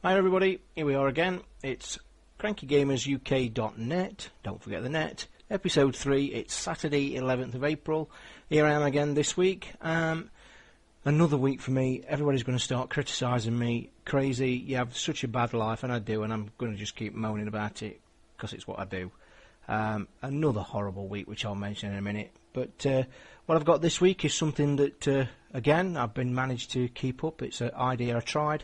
Hi everybody, here we are again. It's crankygamersuk.net, don't forget the net, episode 3, it's Saturday 11th of April. Here I am again this week. Another week for me. Everybody's going to start criticising me. Crazy, you have such a bad life, and I do, and I'm going to just keep moaning about it, because it's what I do. Another horrible week, which I'll mention in a minute. But what I've got this week is something that, again, I've been managed to keep up. It's an idea I tried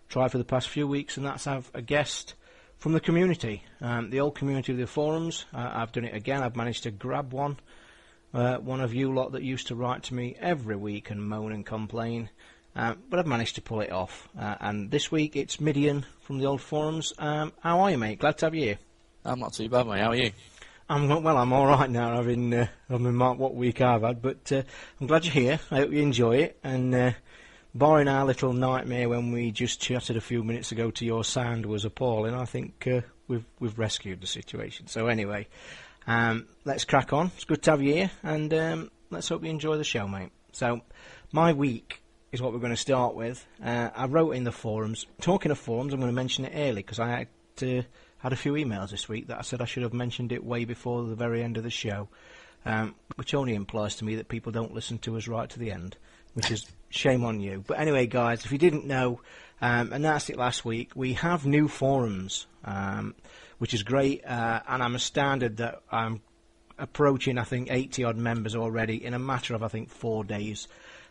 for the past few weeks, and that's have a guest from the community, the old community of the forums. I've done it again. I've managed to grab one of you lot that used to write to me every week and moan and complain, but I've managed to pull it off. And this week it's Mideon from the old forums. How are you, mate? Glad to have you here. I'm not too bad, mate. How are you? I'm all right now. I've been marked what week I've had, but I'm glad you're here. I hope you enjoy it. And barring our little nightmare when we just chatted a few minutes ago to your sound was appalling, I think we've rescued the situation. So anyway, let's crack on. It's good to have you here, and let's hope you enjoy the show, mate. So my week is what we're going to start with. I wrote in the forums. Talking of forums, I'm going to mention it early because I had a few emails this week that I said I should have mentioned it way before the very end of the show, which only implies to me that people don't listen to us right to the end, which is shame on you. But anyway, guys, if you didn't know, announced it last week, we have new forums, which is great, and I'm astounded that I'm approaching, I think, 80-odd members already in a matter of, I think, 4 days.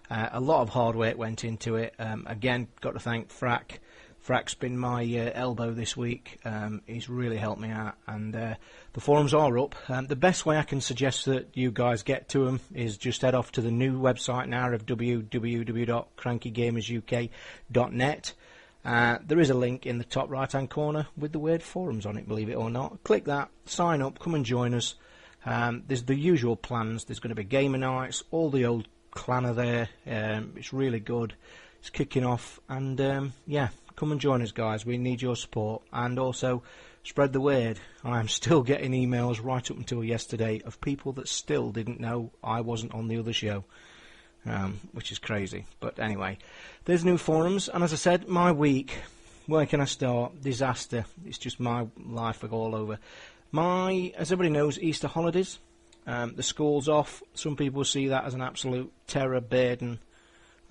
A lot of hard work went into it. Again, got to thank Frack. Frack's been my elbow this week. He's really helped me out, and the forums are up. The best way I can suggest that you guys get to them is just head off to the new website now of www.crankygamersuk.net. There is a link in the top right-hand corner with the word forums on it, believe it or not. Click that, sign up, come and join us. There's the usual plans. There's going to be gamer nights, all the old clan are there. It's really good. It's kicking off, and yeah. Come and join us, guys. We need your support. And also, spread the word. I'm still getting emails right up until yesterday of people that still didn't know I wasn't on the other show, which is crazy. But anyway, there's new forums. And as I said, my week, where can I start? Disaster. It's just my life all over. As everybody knows, Easter holidays. The school's off. Some people see that as an absolute terror burden.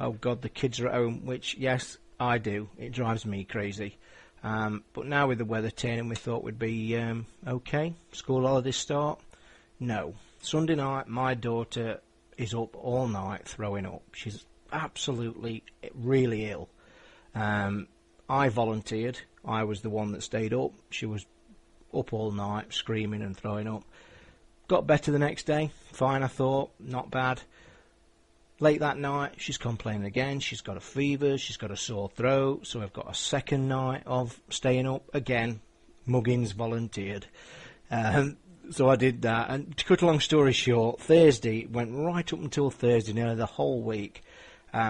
Oh, God, the kids are at home, which, yes, I do. It drives me crazy. But now with the weather turning, we thought we'd be okay. School holidays start? No. Sunday night, my daughter is up all night throwing up. She's absolutely really ill. I volunteered. I was the one that stayed up. She was up all night, screaming and throwing up. Got better the next day. Fine, I thought. Not bad. Late that night, she's complaining again. She's got a fever. She's got a sore throat. So I've got a second night of staying up. Again, Muggins volunteered. So I did that. And to cut a long story short, Thursday, went right up until Thursday, nearly the whole week.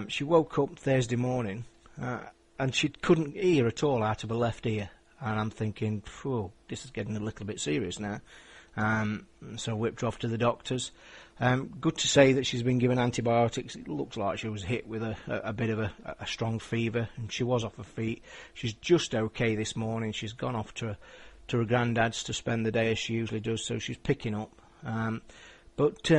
She woke up Thursday morning, and she couldn't hear at all out of her left ear. And I'm thinking, phew, this is getting a little bit serious now. So I whipped her off to the doctors. Good to say that she's been given antibiotics. It looks like she was hit with a bit of a strong fever, and she was off her feet. She's just okay this morning. She's gone off to her granddad's to spend the day as she usually does, so she's picking up. But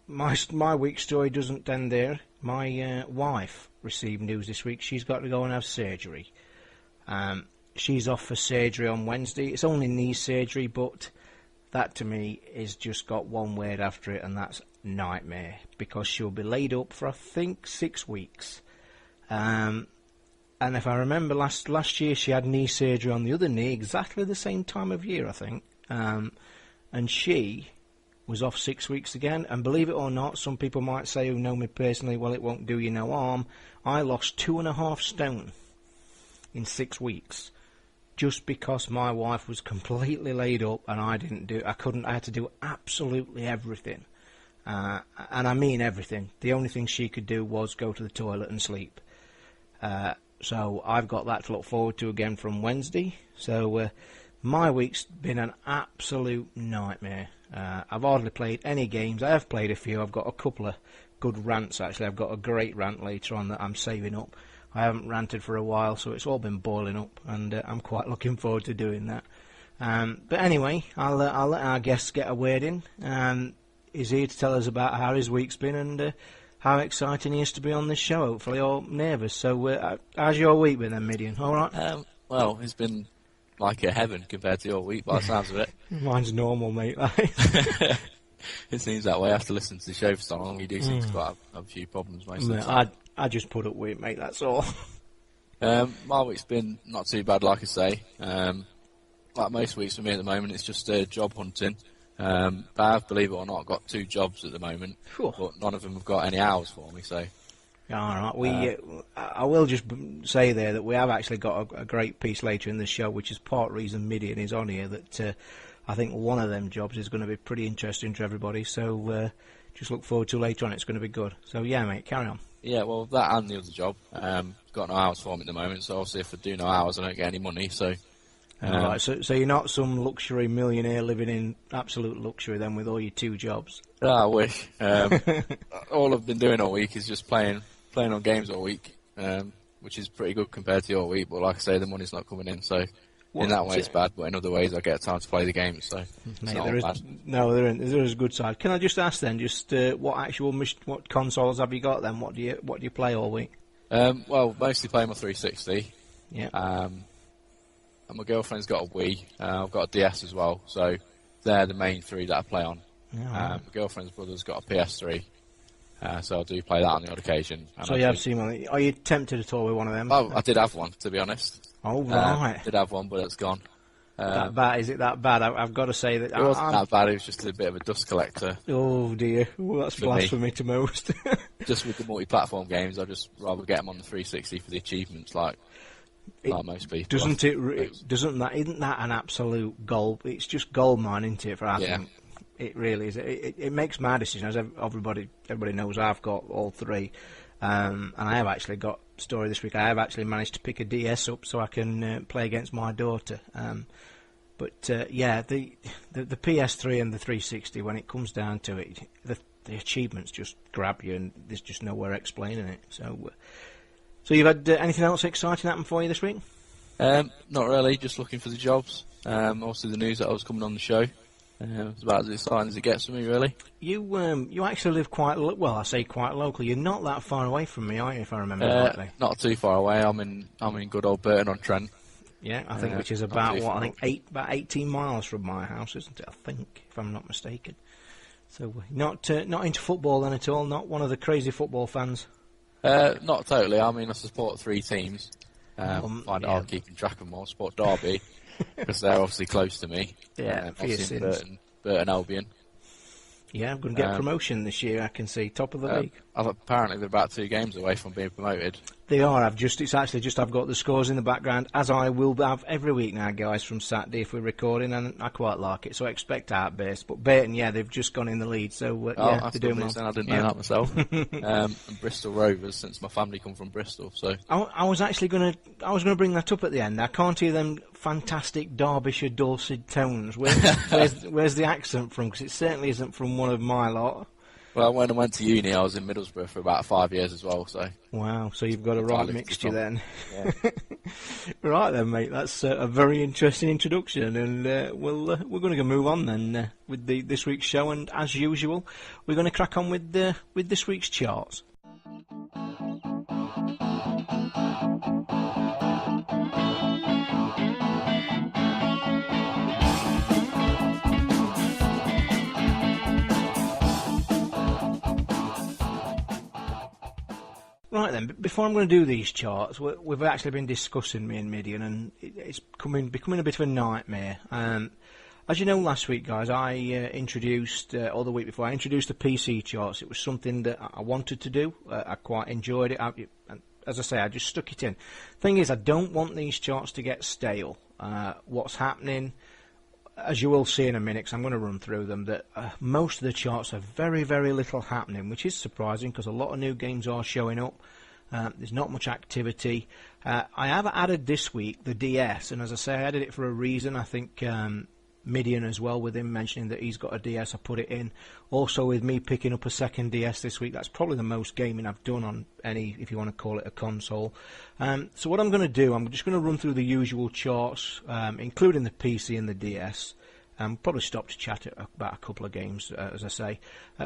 my week's story doesn't end there. My wife received news this week. She's got to go and have surgery. She's off for surgery on Wednesday. It's only knee surgery, but that to me is just got one word after it, and that's nightmare, because she'll be laid up for, I think, 6 weeks. And if I remember last year, she had knee surgery on the other knee exactly the same time of year, I think. And she was off 6 weeks again. And believe it or not, some people might say who know me personally, well, it won't do you no harm. I lost 2.5 stone in 6 weeks. Just because my wife was completely laid up and I had to do absolutely everything. And I mean everything. The only thing she could do was go to the toilet and sleep. So I've got that to look forward to again from Wednesday. So my week's been an absolute nightmare. I've hardly played any games. I have played a few. I've got a couple of good rants, actually. I've got a great rant later on that I'm saving up. I haven't ranted for a while, so it's all been boiling up, and I'm quite looking forward to doing that. But anyway, I'll let our guest get a word in. He's here to tell us about how his week's been and how exciting he is to be on this show, hopefully, or nervous. So how's your week been then, Mideon? All right? Well, it's been like a heaven compared to your week, by the sounds of it. Mine's normal, mate. It seems that way. After listening to the show for so long, you do seem to have a few problems most of the time. I just put up with it, mate, that's all. My week's been not too bad, like I say. Like most weeks for me at the moment, it's just job hunting. But I have, believe it or not, got 2 jobs at the moment, but none of them have got any hours for me, so... All right, I will just say there that we have actually got a great piece later in the show, which is part reason Mideon is on here, that I think one of them jobs is going to be pretty interesting to everybody, so just look forward to later on, it's going to be good. So yeah, mate, carry on. Yeah, well, that and the other job, got no hours for me at the moment, so obviously if I do no hours, I don't get any money, so... Right, so you're not some luxury millionaire living in absolute luxury then with all your 2 jobs? I wish. All I've been doing all week is just playing on games all week, which is pretty good compared to your week, but like I say, the money's not coming in, so in that way it's bad, but in other ways I get time to play the game, so it's not bad. No, there is a good side. Can I just ask then, what consoles have you got then? What do you play all week? Well, mostly play my 360. Yeah. And my girlfriend's got a Wii. I've got a DS as well, so they're the main 3 that I play on. My girlfriend's brother's got a PS3, so I do play that on the odd occasion. So you have seen one. Are you tempted at all with one of them? Oh, I did have one, to be honest. Oh, right. I did have one, but it's gone. That bad? Is it that bad? I've got to say that... It wasn't that bad, it was just a bit of a dust collector. Oh, dear. Well, that's blasphemy to most. Just with the multi-platform games, I'd just rather get them on the 360 for the achievements, like most people. Isn't that an absolute gold? It's just gold mine, isn't it? For us, yeah. It really is. It makes my decision. As everybody knows, I've got all 3, and I have actually got story this week. I have actually managed to pick a DS up so I can play against my daughter. But yeah, the PS3 and the 360, when it comes down to it, the achievements just grab you, and there's just nowhere explaining it. So you've had anything else exciting happen for you this week? Not really, just looking for the jobs. Also the news that I was coming on the show. It's about as exciting as it gets for me, really. You actually live quite I say quite local. You're not that far away from me, are you? If I remember rightly. Not too far away. I'm in good old Burton-on-Trent. Yeah, I think which is about about 18 miles from my house, isn't it? I think, if I'm not mistaken. So not into football then at all. Not one of the crazy football fans. Not totally. I mean, I support 3 teams. Find it hard keeping track of them all. I support Derby, because they're obviously close to me. Yeah, obviously Burton Albion. Yeah, I'm going to get promotion this year, I can see. Top of the league. Apparently they're about 2 games away from being promoted. They are. I've got the scores in the background, as I will have every week now, guys, from Saturday if we're recording, and I quite like it, so I expect outbursts. But Burton, yeah, they've just gone in the lead, so yeah, that's they're doing well. I didn't know that myself. And Bristol Rovers, since my family come from Bristol, so... I was actually going to bring that up at the end. I can't hear them fantastic Derbyshire dulcet tones. Where's the accent from? Because it certainly isn't from one of my lot. Well, when I went to uni, I was in Middlesbrough for about 5 years as well, so... Wow, so you've got a right mixture then. Yeah. Right then, mate, that's a very interesting introduction, and we're going to move on then with this week's show, and as usual, we're going to crack on with this week's charts. Right then, before I'm going to do these charts, we've actually been discussing, me and Mideon, and it's becoming a bit of a nightmare. As you know, last week, guys, I introduced, or the week before, I introduced the PC charts. It was something that I wanted to do. I quite enjoyed it. And as I say, I just stuck it in. Thing is, I don't want these charts to get stale. What's happening, as you will see in a minute, because I'm going to run through them, that most of the charts have very, very little happening, which is surprising because a lot of new games are showing up. There's not much activity. I have added this week the DS, and as I say, I added it for a reason. I think Mideon as well, with him mentioning that he's got a DS. I put it in. Also with me picking up a second DS this week. That's probably the most gaming I've done on any, if you want to call it a console. So what I'm going to do, I'm just going to run through the usual charts, including the PC and the DS. Probably stop to chat about a couple of games, as I say.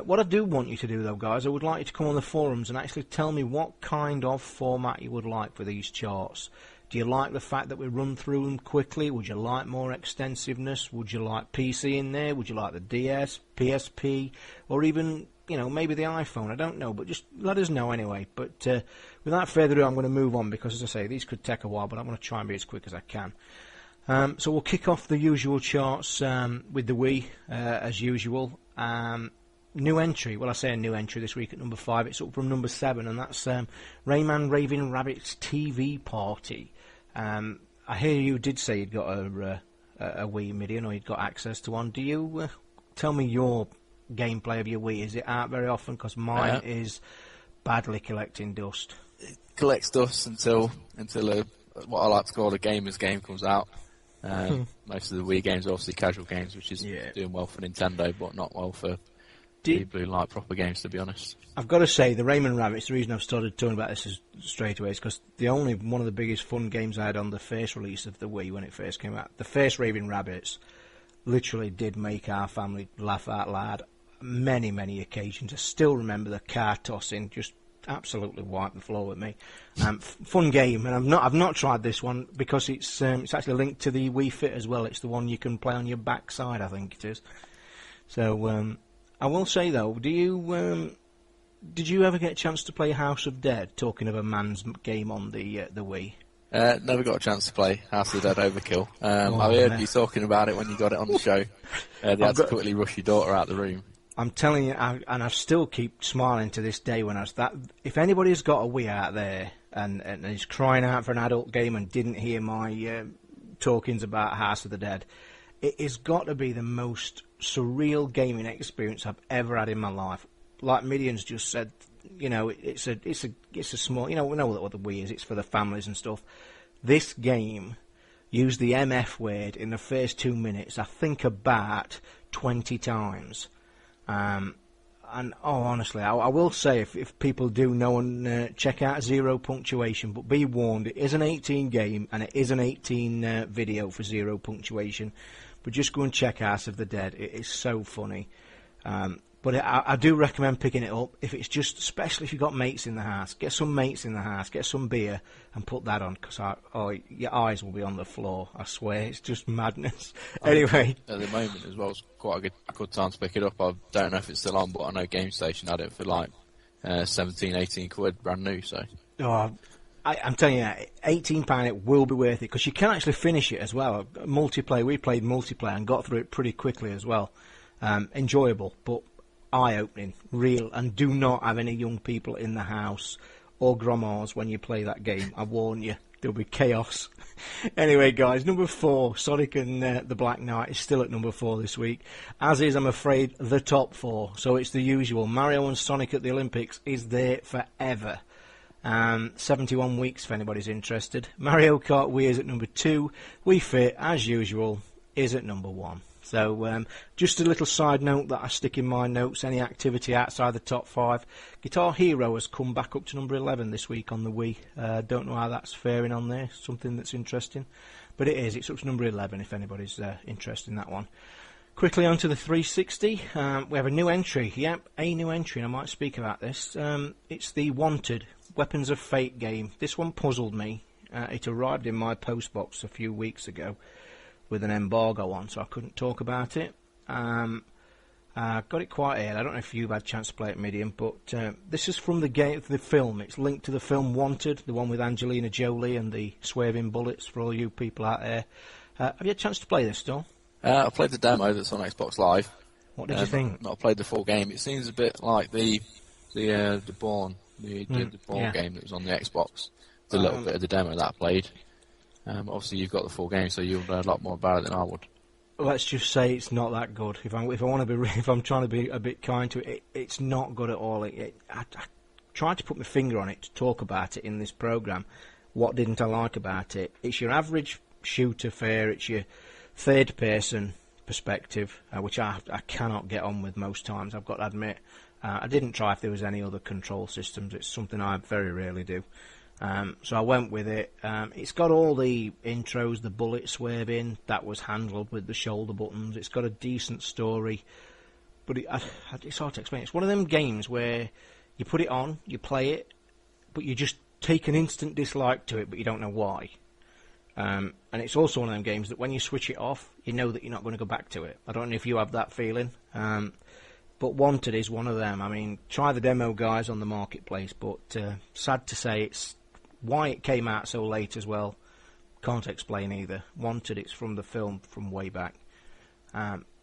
What I do want you to do, though, guys, I would like you to come on the forums and actually tell me what kind of format you would like for these charts. Do you like the fact that we run through them quickly? Would you like more extensiveness? Would you like PC in there? Would you like the DS, PSP, or even, maybe the iPhone? I don't know, but just let us know anyway. But without further ado, I'm going to move on because, as I say, these could take a while, but I'm going to try and be as quick as I can. So we'll kick off the usual charts with the Wii, as usual. New entry. Well, I say a new entry this week at number 5. It's up from number 7, and that's Rayman Raving Rabbit's TV Party. I hear you did say you'd got a Wii, Mideon, or you'd got access to one. Do you tell me your gameplay of your Wii? Is it out very often? Because mine is badly collecting dust. It collects dust until what I like to call a gamer's game comes out. Most of the Wii games are obviously casual games, which is doing well for Nintendo, but not well for people who like proper games, to be honest. I've got to say, the Rayman Rabbits, the reason I've started talking about this is straight away is because one of the biggest fun games I had on the first release of the Wii when it first came out, the first Raving Rabbits, literally did make our family laugh out loud many, many occasions. I still remember the car tossing, just absolutely wiped the floor with me. Fun game, and I've not tried this one because it's actually linked to the Wii Fit as well. It's the one you can play on your backside, I think it is. So I will say though, did you ever get a chance to play House of Dead? Talking of a man's game on the Wii. Never got a chance to play House of Dead Overkill. I heard you talking about it when you got it on the show. They had to quickly rush your daughter out the room. I'm telling you, and I still keep smiling to this day when I was that. If anybody's got a Wii out there and is crying out for an adult game and didn't hear my talkings about House of the Dead, it has got to be the most surreal gaming experience I've ever had in my life. Like Mideon's just said, it's a small. We know what the Wii is. It's for the families and stuff. This game used the MF word in the first 2 minutes, I think about 20 times. Honestly, I will say, if people do know and check out Zero Punctuation, but be warned, it is an 18 game and it is an 18 video for Zero Punctuation. But just go and check House of the Dead. It is so funny. But I do recommend picking it up if it's just, especially if you've got mates in the house. Get some mates in the house, get some beer, and put that on, because your eyes will be on the floor. I swear, it's just madness. Anyway, at the moment as well, it's quite a good time to pick it up. I don't know if it's still on, but I know GameStation had it for like 17, 18 quid, brand new. So. I'm telling you, £18, it will be worth it, because you can actually finish it as well. Multiplayer, we played multiplayer and got through it pretty quickly as well. Enjoyable, but eye-opening, real, and do not have any young people in the house or grandmas when you play that game. I warn you, there'll be chaos. Anyway, guys, number 4, Sonic and the Black Knight is still at number 4 this week, as is, I'm afraid, the top 4. So it's the usual. Mario and Sonic at the Olympics is there forever. 71 weeks, if anybody's interested. Mario Kart Wii is at number 2. Wii Fit, as usual, is at number 1. So just a little side note that I stick in my notes, any activity outside the top 5. Guitar Hero has come back up to number 11 this week on the Wii. Don't know how that's faring on there, something that's interesting. But it is, it's up to number 11 if anybody's interested in that one. Quickly on to the 360, we have a new entry. Yep, a new entry, and I might speak about this. It's the Wanted Weapons of Fate game. This one puzzled me. It arrived in my postbox a few weeks ago with an embargo on, so I couldn't talk about it. Got it quite early. I don't know if you've had a chance to play it, Mideon, but this is from the film. It's linked to the film Wanted, the one with Angelina Jolie and the swerving bullets for all you people out there. Have you had a chance to play this, still? I played the demo that's on Xbox Live. What did you think? Not played the full game. It seems a bit like the Bourne game that was on the Xbox. The little bit of the demo that I played. Obviously, you've got the full game, so you'll learn a lot more about it than I would. Let's just say it's not that good. If I'm trying to be a bit kind to it, it's not good at all. I tried to put my finger on it to talk about it in this program. What didn't I like about it? It's your average shooter fare. It's your third-person perspective, which I cannot get on with most times, I've got to admit. I didn't try if there was any other control systems. It's something I very rarely do. So I went with it. It's got all the intros, the bullet swerving, that was handled with the shoulder buttons. It's got a decent story, but it's hard to explain. It's one of them games where you put it on, you play it, but you just take an instant dislike to it, but you don't know why. And it's also one of them games that when you switch it off, you know that you're not going to go back to it. I don't know if you have that feeling. But Wanted is one of them. I mean, try the demo, guys, on the marketplace, but sad to say it's why it came out so late as well. Can't explain either. Wanted, it's from the film from way back.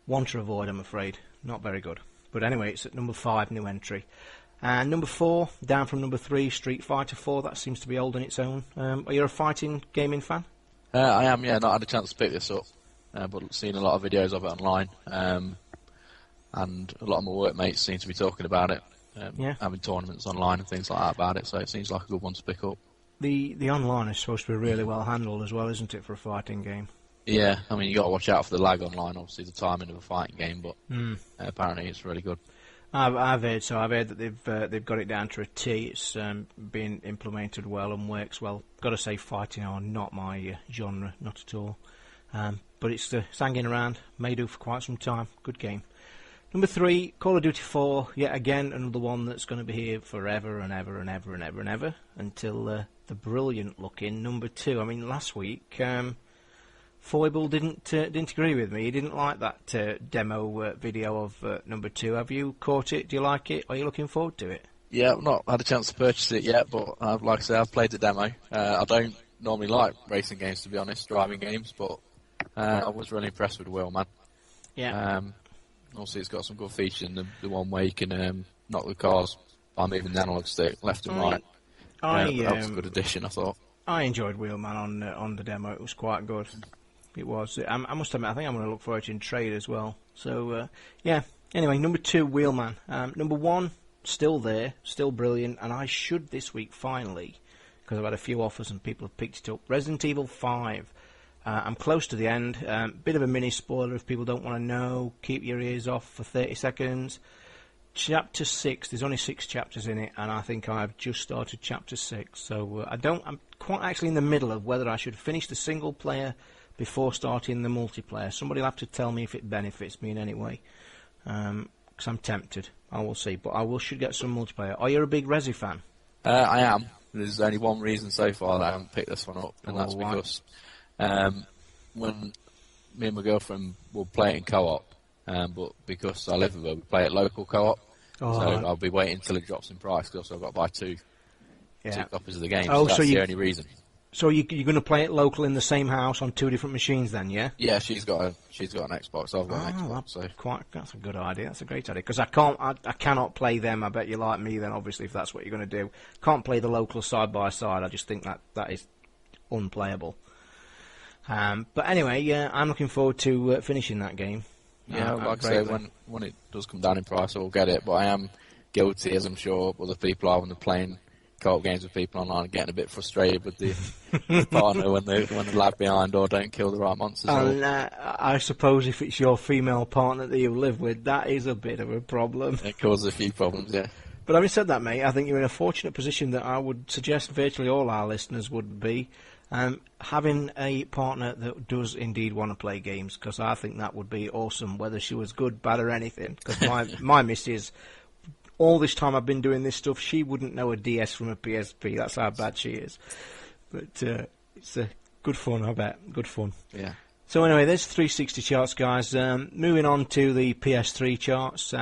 One to avoid, I'm afraid. Not very good. But anyway, it's at number 5, new entry. And number 4, down from number 3, Street Fighter 4. That seems to be old on its own. Are you a fighting gaming fan? I am, yeah. Not had a chance to pick this up, but seen a lot of videos of it online. And a lot of my workmates seem to be talking about it, having tournaments online and things like that about it, so it seems like a good one to pick up. The online is supposed to be really well handled as well, isn't it, for a fighting game? Yeah, I mean, you got to watch out for the lag online, obviously the timing of a fighting game, but apparently it's really good. I've heard so. I've heard that they've got it down to a T. It's being implemented well and works well. Got to say, fighting are not my genre, not at all. But it's hanging around, may do for quite some time. Good game. Number 3, Call of Duty 4, yet again another one that's going to be here forever and ever and ever and ever and ever until the brilliant looking number 2. I mean, last week Foyble didn't agree with me. He didn't like that demo video of number 2. Have you caught it? Do you like it? Are you looking forward to it? Yeah, I've not had a chance to purchase it yet, but like I say, I've played the demo. I don't normally like racing games, to be honest, driving games, but I was really impressed with Wheelman. Yeah. Also, it's got some good features in the one where you can knock the cars by moving the analog stick left and right. That was a good addition, I thought. I enjoyed Wheelman on the demo. It was quite good. It was. I must admit, I think I'm going to look for it in trade as well. So, yeah. Anyway, number 2, Wheelman. Number 1, still there, still brilliant, and I should this week finally, because I've had a few offers and people have picked it up. Resident Evil 5. I'm close to the end. Bit of a mini spoiler if people don't want to know. Keep your ears off for 30 seconds. Chapter 6. There's only 6 chapters in it, and I think I've just started Chapter 6. So I'm quite actually in the middle of whether I should finish the single player before starting the multiplayer. Somebody will have to tell me if it benefits me in any way, because I'm tempted. I will see, but should get some multiplayer. Are you a big Resi fan? I am. There's only one reason so far that I haven't picked this one up, and that's because when me and my girlfriend will play it in co-op, but because I live with her, we play it local co-op, so I'll be waiting until it drops in price, because I've got to buy two copies of the game, so that's the only reason. So you're going to play it local in the same house on 2 different machines then, yeah? Yeah, she's got an Xbox, I've got an Xbox. That's a good idea, that's a great idea, because I cannot play them. I bet you like me then, obviously, if that's what you're going to do. Can't play the local side by side, I just think that is unplayable. But anyway, I'm looking forward to finishing that game. Yeah, like I say, when it does come down in price, I will get it. But I am guilty, as I'm sure other people are when they're playing co-op games with people online, and getting a bit frustrated with the partner when they lag behind or don't kill the right monsters. And I suppose if it's your female partner that you live with, that is a bit of a problem. It causes a few problems, yeah. But having said that, mate, I think you're in a fortunate position that I would suggest virtually all our listeners would be. Having a partner that does indeed want to play games, because I think that would be awesome, whether she was good, bad, or anything. Because my missus, all this time I've been doing this stuff, she wouldn't know a DS from a PSP. That's how bad she is. But it's good fun, I bet. Good fun. Yeah. So anyway, there's 360 charts, guys. Moving on to the PS3 charts.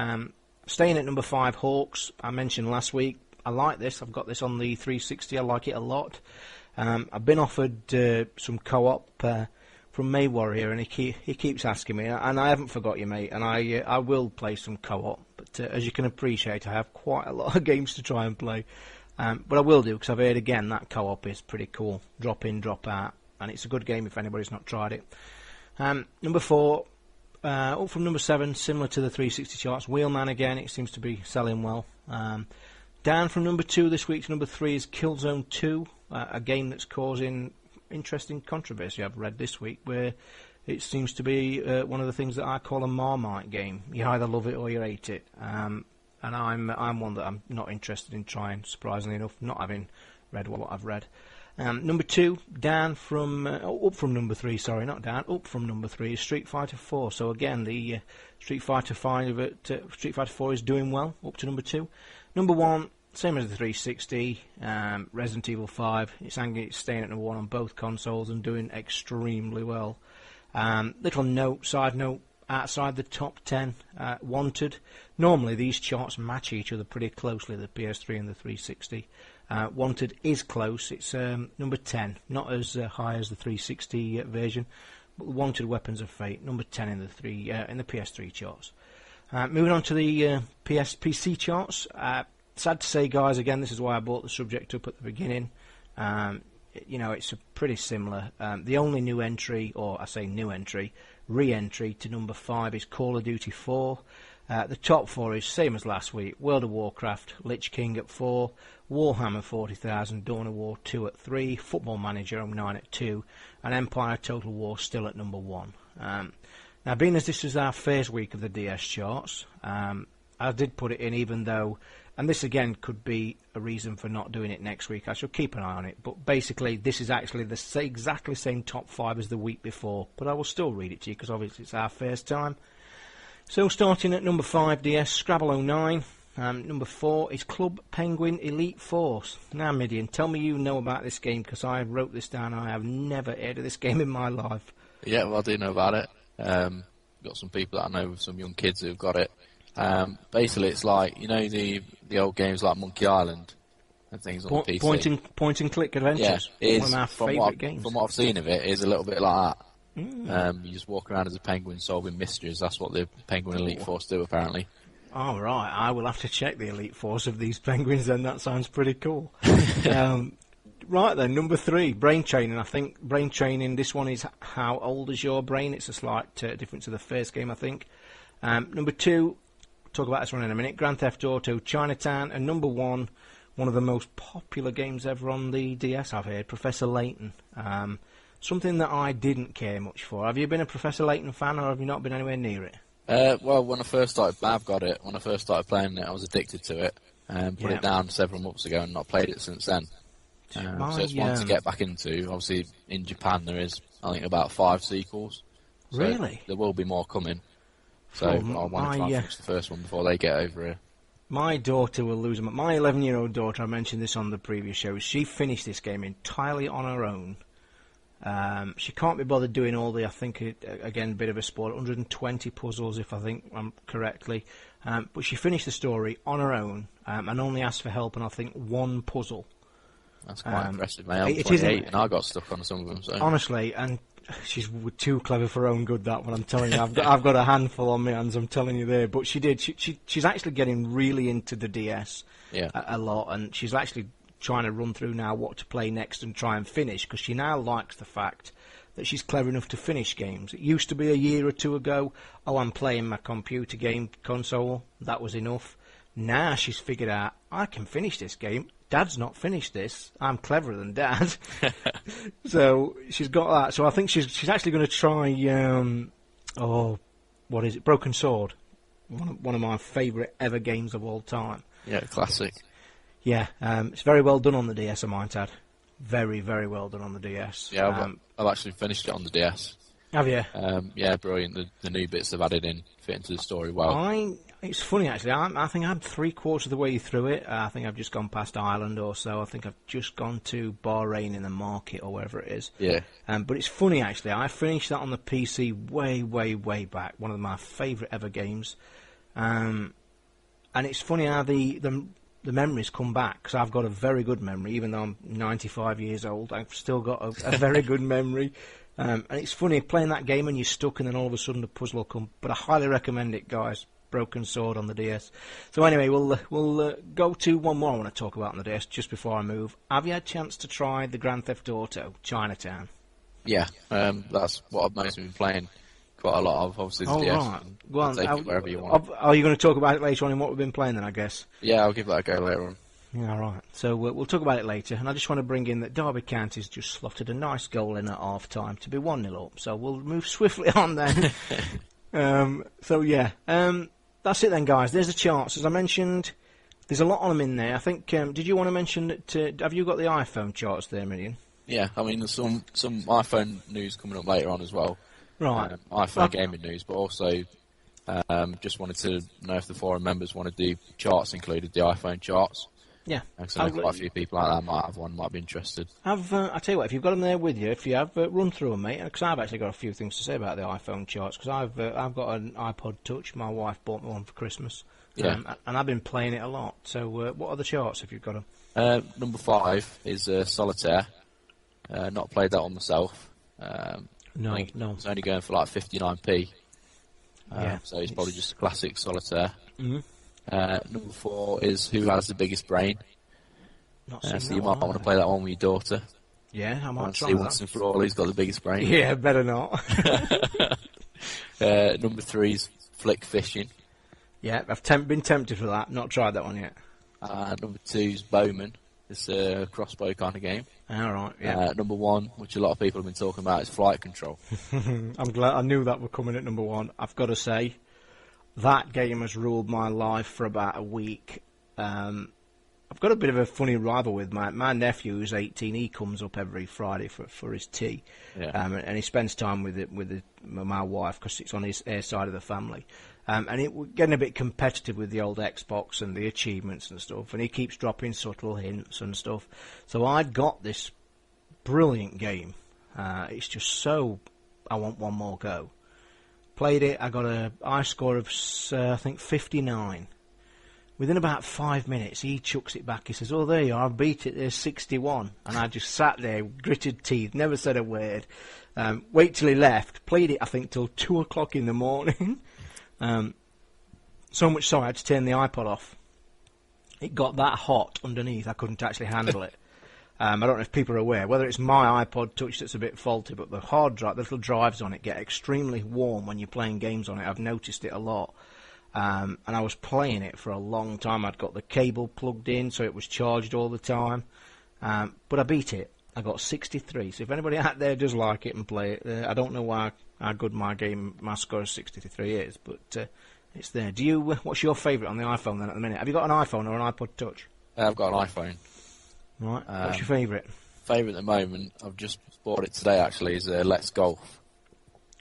Staying at number 5, Hawks. I mentioned last week. I like this. I've got this on the 360. I like it a lot. I've been offered some co-op from May Warrior, and he keeps asking me, and I haven't forgot you, mate, and I will play some co-op, but as you can appreciate, I have quite a lot of games to try and play, but I will do, because I've heard, again, that co-op is pretty cool, drop in, drop out, and it's a good game if anybody's not tried it. Number 4, up from number 7, similar to the 360 charts, Wheelman again, it seems to be selling well. Down from number 2 this week to number 3 is Killzone 2, a game that's causing interesting controversy I've read this week, where It seems to be one of the things that I call a Marmite game. You either love it or you hate it. And I'm one that I'm not interested in trying, surprisingly enough, not having read what I've read. Number 2, down from up from number 3. Sorry, not down. Up from number 3 is Street Fighter 4. So again, the Street Fighter 4 is doing well. Up to number 2. Number 1, same as the 360. Resident Evil 5. It's staying at number 1 on both consoles and doing extremely well. Side note. Outside the top 10, Wanted. Normally these charts match each other pretty closely, the PS3 and the 360. Wanted is close. It's number 10, not as high as the 360 version, but Wanted Weapons of Fate, number 10 in the PS3 charts. Moving on to the PC charts. Sad to say, guys, again, this is why I brought the subject up at the beginning. It's pretty similar. The only new entry, or I say new entry, re-entry to number 5 is Call of Duty 4. The top 4 is same as last week: World of Warcraft, Lich King at 4, Warhammer 40,000, Dawn of War 2 at 3, Football Manager 09 at 2, and Empire Total War still at number 1. Now, being as this is our first week of the DS charts, I did put it in, even though, and this again could be a reason for not doing it next week. I shall keep an eye on it. But basically, this is actually the exactly same top 5 as the week before. But I will still read it to you because obviously it's our first time. So starting at number 5, DS, Scrabble 09. Number 4 is Club Penguin Elite Force. Now, Mideon, tell me you know about this game, because I wrote this down. I have never heard of this game in my life. Yeah, well, I do know about it. Got some people that I know, with some young kids who've got it. Basically, it's like, the old games like Monkey Island and things on the PC. Point and click adventures. Yeah, one of my favourite games. From what I've seen of it, it is a little bit like that. You just walk around as a penguin solving mysteries. That's what the Penguin Elite Force do, apparently. Oh, right. I will have to check the Elite Force of these penguins then. That sounds pretty cool. Right then, number 3, Brain Training. I think Brain Training, this one is How Old Is Your Brain? It's a slight difference to the first game, I think. Number 2, talk about this one in a minute, Grand Theft Auto Chinatown. And number 1, one of the most popular games ever on the DS, I've heard, Professor Layton. Something that I didn't care much for. Have you been a Professor Layton fan, or have you not been anywhere near it? Well, when I first started, I've got it. When I first started playing it, I was addicted to it. Put it down several months ago and not played it since then. So it's one to get back into. Obviously, in Japan there is, I think, about 5 sequels. So really? There will be more coming. So I want to try and finish the first one before they get over here. My daughter will lose them. My 11-year-old daughter, I mentioned this on the previous show, she finished this game entirely on her own. She can't be bothered doing all the, I think, again, a bit of a spoiler, 120 puzzles, if I think correctly. But she finished the story on her own and only asked for help on, I think, 1 puzzle. That's quite impressive, mate. I'm 28 and I got stuck on some of them. So. Honestly, and she's too clever for her own good, that one, I'm telling you. I've got a handful on my hands, I'm telling you there. But she did. She's actually getting really into the DS a lot, and she's actually trying to run through now what to play next and try and finish, because she now likes the fact that she's clever enough to finish games. It used to be a year or 2 ago, I'm playing my computer game console, that was enough. Now she's figured out, I can finish this game. Dad's not finished this. I'm cleverer than Dad. So she's got that. So I think she's actually going to try, what is it? Broken Sword. One of my favourite ever games of all time. Yeah, classic. Yeah, it's very well done on the DS, I might add. Very, very well done on the DS. Yeah, I've actually finished it on the DS. Have you? Yeah, brilliant. The new bits they've added in fit into the story well. It's funny, actually. I think I'm 3/4 of the way through it. I think I've just gone past Ireland or so. I think I've just gone to Bahrain in the market or wherever it is. Yeah. But it's funny, actually. I finished that on the PC way, way, way back. One of my favourite ever games. And it's funny how the memories come back, because I've got a very good memory. Even though I'm 95 years old, I've still got a very good memory. And it's funny, playing that game and you're stuck and then all of a sudden the puzzle will come. But I highly recommend it, guys. Broken Sword on the DS. So anyway, we'll go to one more I want to talk about on the DS just before I move. Have you had a chance to try the Grand Theft Auto Chinatown? Yeah, that's what I've mostly been playing quite a lot of, obviously the DS. Right. Well, take it wherever you want. Are you going to talk about it later on in what we've been playing then, I guess? Yeah, I'll give that a go later on. Yeah, right. So we'll talk about it later. And I just want to bring in that Derby County's just slotted a nice goal in at half-time to be 1-0 up. So we'll move swiftly on then. That's it then, guys. There's the charts. As I mentioned, there's a lot on them in there. I think, did you want to mention that, have you got the iPhone charts there, Mideon? Yeah, I mean, there's some iPhone news coming up later on as well. Right. iPhone gaming news, but also just wanted to know if the forum members want to do charts included, the iPhone charts. Yeah. Because I know quite a few people like that might have one, might be interested. I tell you what, if you've got them there with you, if you have, run through them, mate, because I've actually got a few things to say about the iPhone charts, because I've got an iPod Touch. My wife bought me one for Christmas. Yeah. And I've been playing it a lot. So what are the charts, if you've got them? Number 5 is Solitaire. Not played that one myself. No. It's only going for like 59p. Yeah. So it's probably just a classic Solitaire. Mm-hmm. Number 4 is Who Has the Biggest Brain. So you might want to play that one with your daughter. Yeah, I might try see that. once and for all who's got the biggest brain. Yeah, better not. Number 3 is Flick Fishing. Yeah, I've been tempted for that. Not tried that one yet. Number 2 is Bowman. It's a crossbow kind of game. All right, yeah. Number 1, which a lot of people have been talking about, is Flight Control. I'm glad I knew that were coming at number 1. I've got to say, that game has ruled my life for about a week. I've got a bit of a funny rival with my nephew, who's 18. He comes up every Friday for his tea, and he spends time with my wife because it's on her side of the family. We're getting a bit competitive with the old Xbox and the achievements and stuff, and he keeps dropping subtle hints and stuff. So I'd got this brilliant game. It's just so I want one more go. Played it. I got a high score of I think 59. Within about 5 minutes, he chucks it back. He says, "Oh, there you are. I beat it. There's 61." And I just sat there, gritted teeth, never said a word. Wait till he left. Played it, I think, till 2 o'clock in the morning. So much so I had to turn the iPod off. It got that hot underneath, I couldn't actually handle it. I don't know if people are aware, whether it's my iPod Touch that's a bit faulty, but the hard drive, the little drives on it get extremely warm when you're playing games on it. I've noticed it a lot. And I was playing it for a long time. I'd got the cable plugged in, so it was charged all the time. But I beat it. I got 63. So if anybody out there does like it and play it, I don't know how good my score of 63 is, but it's there. What's your favourite on the iPhone then at the minute? Have you got an iPhone or an iPod Touch? I've got an iPhone. Right. What's your favourite? Favourite at the moment, I've just bought it today actually, is Let's Golf.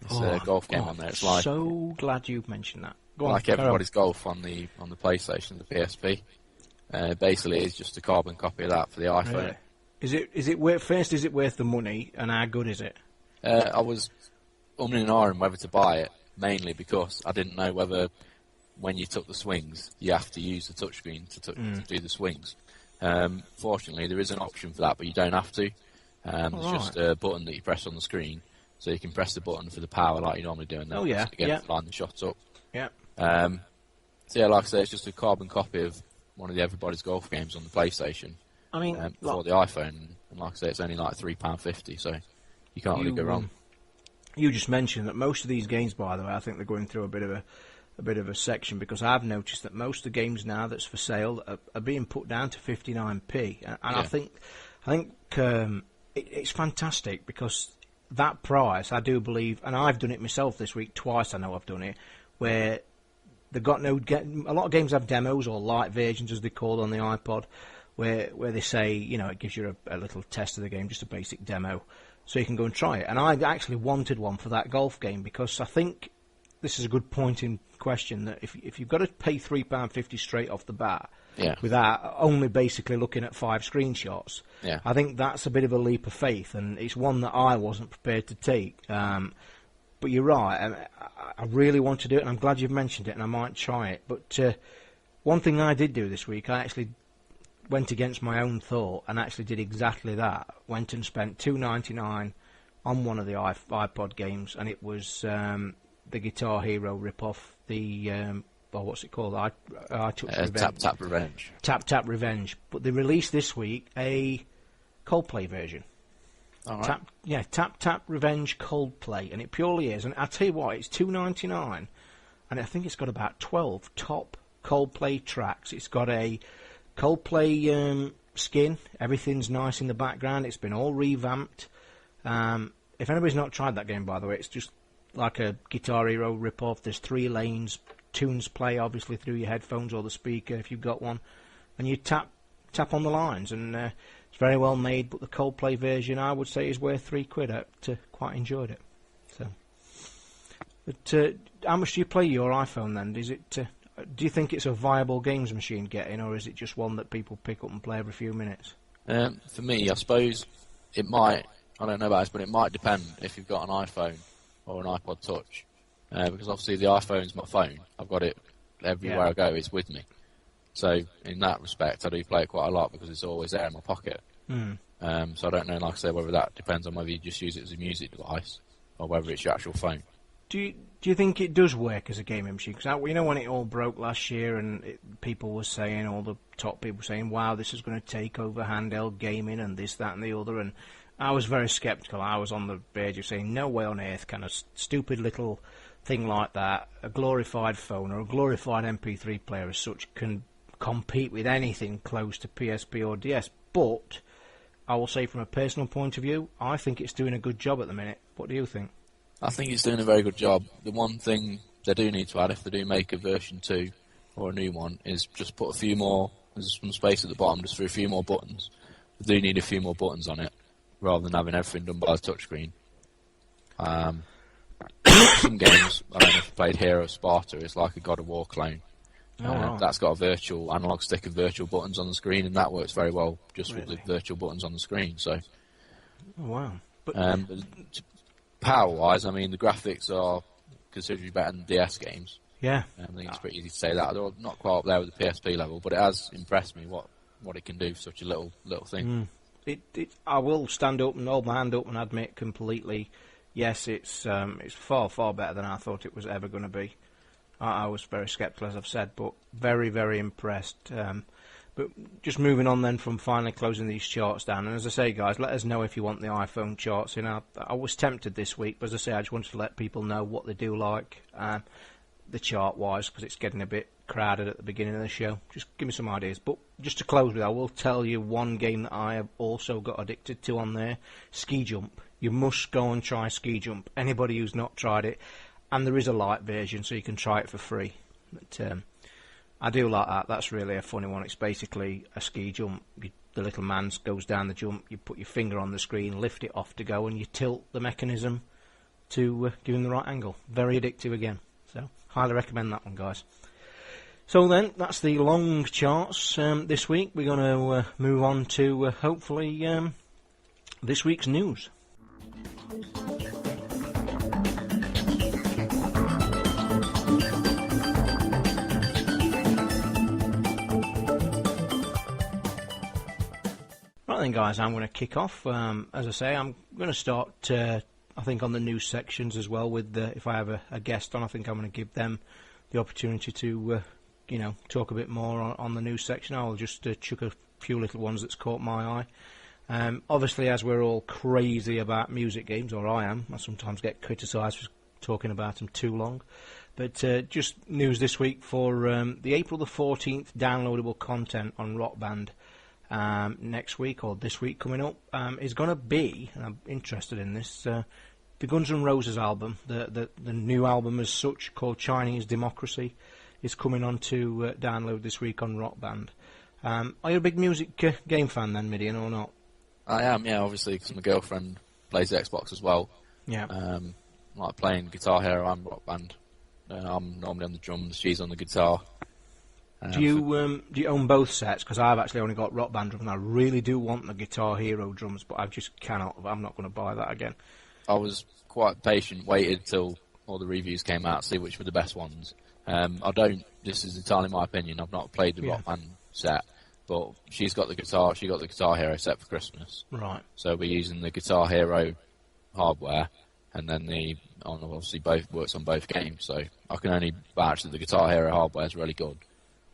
It's a golf game on there. It's like, so glad you've mentioned that. Go on, everybody's golf on the PlayStation, the PSP. Basically, it's just a carbon copy of that for the iPhone. Really? Is it worth the money, and how good is it? I was umming and ahhing whether to buy it, mainly because I didn't know whether when you took the swings, you have to use the touchscreen to do the swings. Fortunately, there is an option for that, but you don't have to. It's just a button that you press on the screen, so you can press the button for the power like you normally do, and then line the shots up. Yeah. So yeah, like I say, it's just a carbon copy of one of the Everybody's Golf games on the PlayStation. I mean, for the iPhone, and like I say, it's only like £3.50, so you can't really go wrong. You just mentioned that most of these games, by the way, I think they're going through a bit of a section, because I've noticed that most of the games now that's for sale are being put down to 59p, and I think it's fantastic, because that price, I do believe, and I've done it myself this week twice. I know I've done it, where they've got a lot of games have demos or light versions, as they call on the iPod, where they say, it gives you a little test of the game, just a basic demo, so you can go and try it. And I actually wanted one for that golf game, because I think this is a good point in question, that if you've got to pay £3.50 straight off the bat, without only basically looking at 5 screenshots, I think that's a bit of a leap of faith, and it's one that I wasn't prepared to take. But you're right, I really want to do it, and I'm glad you've mentioned it, and I might try it. But one thing I did do this week, I actually went against my own thought and actually did exactly that. Went and spent $2.99 on one of the iPod games, and it was the Guitar Hero rip-off, what's it called? I took Revenge. Tap Revenge. Tap Revenge. But they released this week a Coldplay version. All right. Tap Revenge Coldplay, and it purely is. And I tell you what, it's $2.99, and I think it's got about 12 top Coldplay tracks. It's got a Coldplay skin, everything's nice in the background. It's been all revamped. If anybody's not tried that game, by the way, it's just like a Guitar Hero rip-off. There's 3 lanes, tunes play obviously through your headphones or the speaker if you've got one, and you tap on the lines, and it's very well made. But the Coldplay version, I would say, is worth £3. I quite enjoyed it. So, but how much do you play your iPhone then? Is it? Do you think it's a viable games machine getting, or is it just one that people pick up and play every few minutes? For me, I suppose it might. I don't know about this, but it might depend if you've got an iPhone or an iPod Touch. Because obviously the iPhone's my phone. I've got it everywhere I go. It's with me. So in that respect, I do play it quite a lot because it's always there in my pocket. So I don't know, like I said, whether that depends on whether you just use it as a music device or whether it's your actual phone. Do you think it does work as a gaming machine? Because you know when it all broke last year and people were saying, all the top people were saying, wow, this is going to take over handheld gaming and this, that and the other, and I was very sceptical. I was on the verge of saying, no way on earth can a stupid little thing like that, a glorified phone or a glorified MP3 player as such, can compete with anything close to PSP or DS. But I will say from a personal point of view, I think it's doing a good job at the minute. What do you think? I think it's doing a very good job. The one thing they do need to add, if they do make a version 2 or a new one, is just put a few more, there's some space at the bottom just for a few more buttons. They do need a few more buttons on it, rather than having everything done by the touchscreen. Some games, I don't know if you played Hero Sparta, it's like a God of War clone. Right. That's got a virtual analog stick of virtual buttons on the screen, and that works very well just with the virtual buttons on the screen. So, wow. But power-wise, I mean, the graphics are considerably better than DS games. Yeah. I think it's pretty easy to say that. They're not quite up there with the PSP level, but it has impressed me what it can do for such a little thing. I will stand up and hold my hand up and admit completely, yes, it's far better than I thought it was ever going to be. I was very sceptical, as I've said, but very, very impressed. But just moving on then from finally closing these charts down, and as I say, guys, let us know if you want the iPhone charts in. I was tempted this week, but as I say, I just wanted to let people know what they do like, the chart-wise, because it's getting a bit crowded at the beginning of the show. Just give me some ideas. But just to close with, I will tell you one game that I have also got addicted to on there, Ski Jump. You must go and try Ski Jump. Anybody who's not tried it, and there is a light version, so you can try it for free. But I do like that. That's really a funny one. It's basically a ski jump. The little man goes down the jump, you put your finger on the screen, lift it off to go, and you tilt the mechanism to give him the right angle. Very addictive again. So, highly recommend that one, guys. So then, that's the long charts this week. We're going to move on to, hopefully, this week's news. Right then, guys, I'm going to kick off. As I say, I'm going to start, I think, on the news sections as well. With if I have a guest on, I think I'm going to give them the opportunity to, talk a bit more on the news section. I'll just chuck a few little ones that's caught my eye. Obviously, as we're all crazy about music games, or I am, I sometimes get criticised for talking about them too long. But just news this week for the April the 14th downloadable content on Rock Band. Next week or this week coming up is going to be, and I'm interested in this, the Guns N' Roses album, the new album as such, called Chinese Democracy, is coming on to download this week on Rock Band. Are you a big music game fan then, Mideon, or not? I am, yeah, obviously, because my girlfriend plays the Xbox as well. Yeah. Like playing Guitar Hero and Rock Band. I'm normally on the drums, she's on the guitar. Do you own both sets? Because I've actually only got Rock Band drums, and I really do want the Guitar Hero drums, but I just cannot. I'm not going to buy that again. I was quite patient, waited till all the reviews came out, see which were the best ones. This is entirely my opinion, I've not played the Rock Band set, but she got the Guitar Hero set for Christmas. Right. So we're using the Guitar Hero hardware, and then obviously both works on both games, so I can only vouch that the Guitar Hero hardware is really good.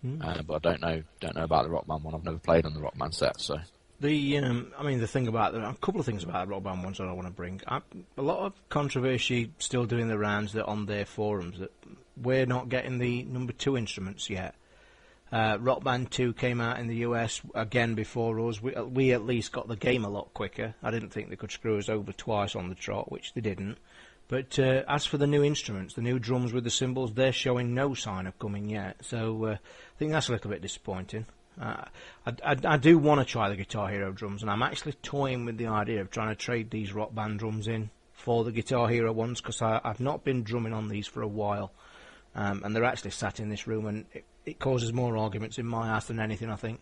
But I don't know about the Rock Band one. I've never played on the Rock Band set, so. The thing about a couple of things about the Rock Band ones that I want to bring. A lot of controversy still doing the rounds that on their forums that we're not getting the number 2 instruments yet. Rock Band 2 came out in the US again before us. We at least got the game a lot quicker. I didn't think they could screw us over twice on the trot, which they didn't. But as for the new instruments, the new drums with the cymbals, they're showing no sign of coming yet. So I think that's a little bit disappointing. I do want to try the Guitar Hero drums, and I'm actually toying with the idea of trying to trade these Rock Band drums in for the Guitar Hero ones, because I've not been drumming on these for a while. And they're actually sat in this room, and it causes more arguments in my house than anything, I think.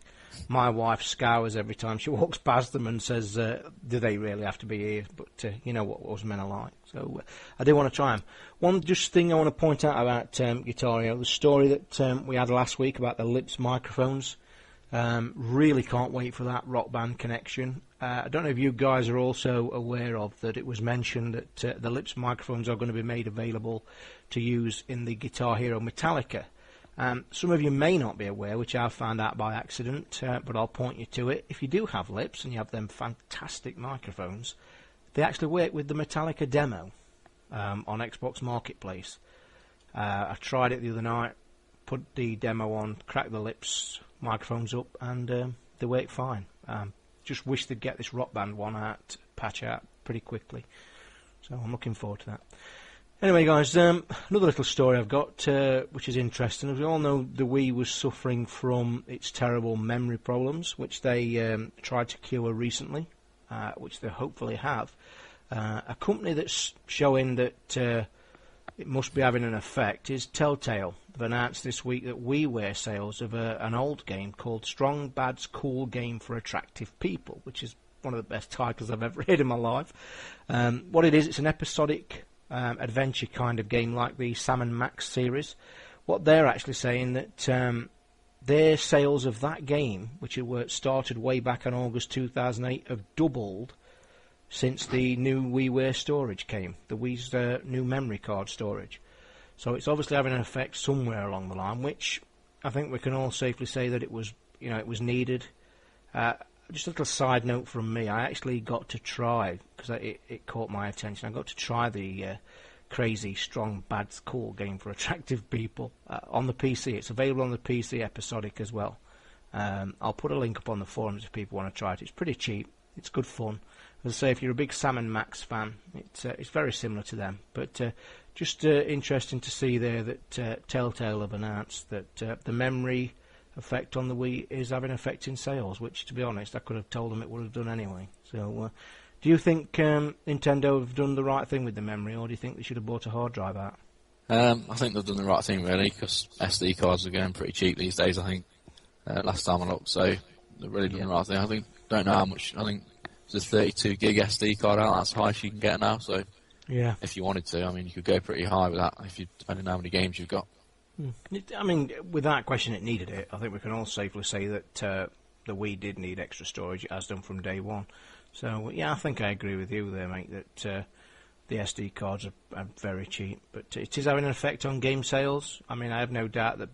My wife scours every time she walks past them and says, do they really have to be here? But you know what us men are like. So I do want to try them. One just thing I want to point out about Guitar Hero, the story that we had last week about the Lips microphones. Really can't wait for that Rock Band connection. I don't know if you guys are also aware of that it was mentioned that the Lips microphones are going to be made available to use in the Guitar Hero Metallica. Some of you may not be aware, which I found out by accident, but I'll point you to it. If you do have Lips and you have them fantastic microphones, they actually work with the Metallica demo on Xbox Marketplace. I tried it the other night, put the demo on, cracked the Lips microphones up, and they work fine. Just wish they'd get this Rock Band one patch out pretty quickly. So I'm looking forward to that. Anyway, guys, another little story I've got, which is interesting. As we all know, the Wii was suffering from its terrible memory problems, which they tried to cure recently, which they hopefully have. A company that's showing that it must be having an effect is Telltale. They've announced this week that WiiWare sales of an old game called Strong Bad's Cool Game for Attractive People, which is one of the best titles I've ever heard in my life. What it is, it's an episodic adventure kind of game like the Sam & Max series. What they're actually saying that their sales of that game, which started way back in August 2008, have doubled since the new WiiWare storage came, the Wii's new memory card storage. So it's obviously having an effect somewhere along the line, which I think we can all safely say that it was needed. Just a little side note from me, I actually got to try, because it caught my attention, I got to try the crazy Strong Bad's Cool Game for Attractive People on the PC. It's available on the PC episodic as well. I'll put a link up on the forums if people want to try it. It's pretty cheap, it's good fun. As I say, if you're a big Sam & Max fan, it's very similar to them. But just interesting to see there that Telltale have announced that the memory effect on the Wii is having an effect in sales, which, to be honest, I could have told them it would have done anyway. So, do you think Nintendo have done the right thing with the memory, or do you think they should have bought a hard drive out? I think they've done the right thing, really, because SD cards are going pretty cheap these days, I think, last time I looked. So, they've really done the right thing. Don't know how much, I think there's a 32 gig SD card out, that's the highest you can get now. So, yeah, if you wanted to, I mean, you could go pretty high with that, depending on how many games you've got. I mean, without question, it needed it. I think we can all safely say that the Wii did need extra storage. It has done from day one. So, yeah, I think I agree with you there, mate, that the SD cards are very cheap. But it is having an effect on game sales. I mean, I have no doubt that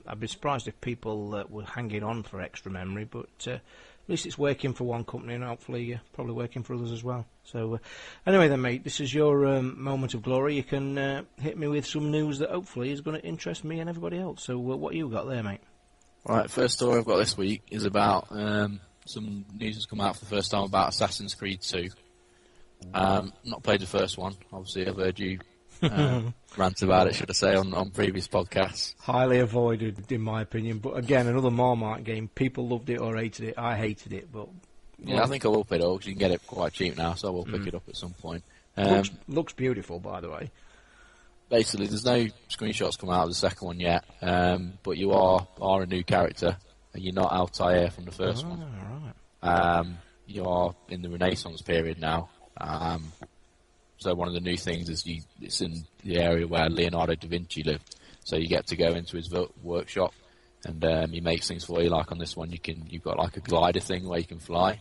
I'd be surprised if people were hanging on for extra memory, but at least it's working for one company and hopefully probably working for others as well. So anyway then, mate, this is your moment of glory. You can hit me with some news that hopefully is going to interest me and everybody else. So what you got there, mate? Right, first story I've got this week is about some news has come out for the first time about Assassin's Creed 2. Not played the first one. Obviously, I've heard you rant about it, should I say, on previous podcasts. Highly avoided, in my opinion. But again, another Marmite game. People loved it or hated it. I hated it, but yeah, I think I will play it all because you can get it quite cheap now, so I will pick it up at some point. Looks beautiful, by the way. Basically, there's no screenshots come out of the second one yet, but you are a new character, and you're not Altair from the first one. Right. You are in the Renaissance period now. So one of the new things is it's in the area where Leonardo da Vinci lived. So you get to go into his workshop, and he makes things for you. Like on this one, you've got like a glider thing where you can fly.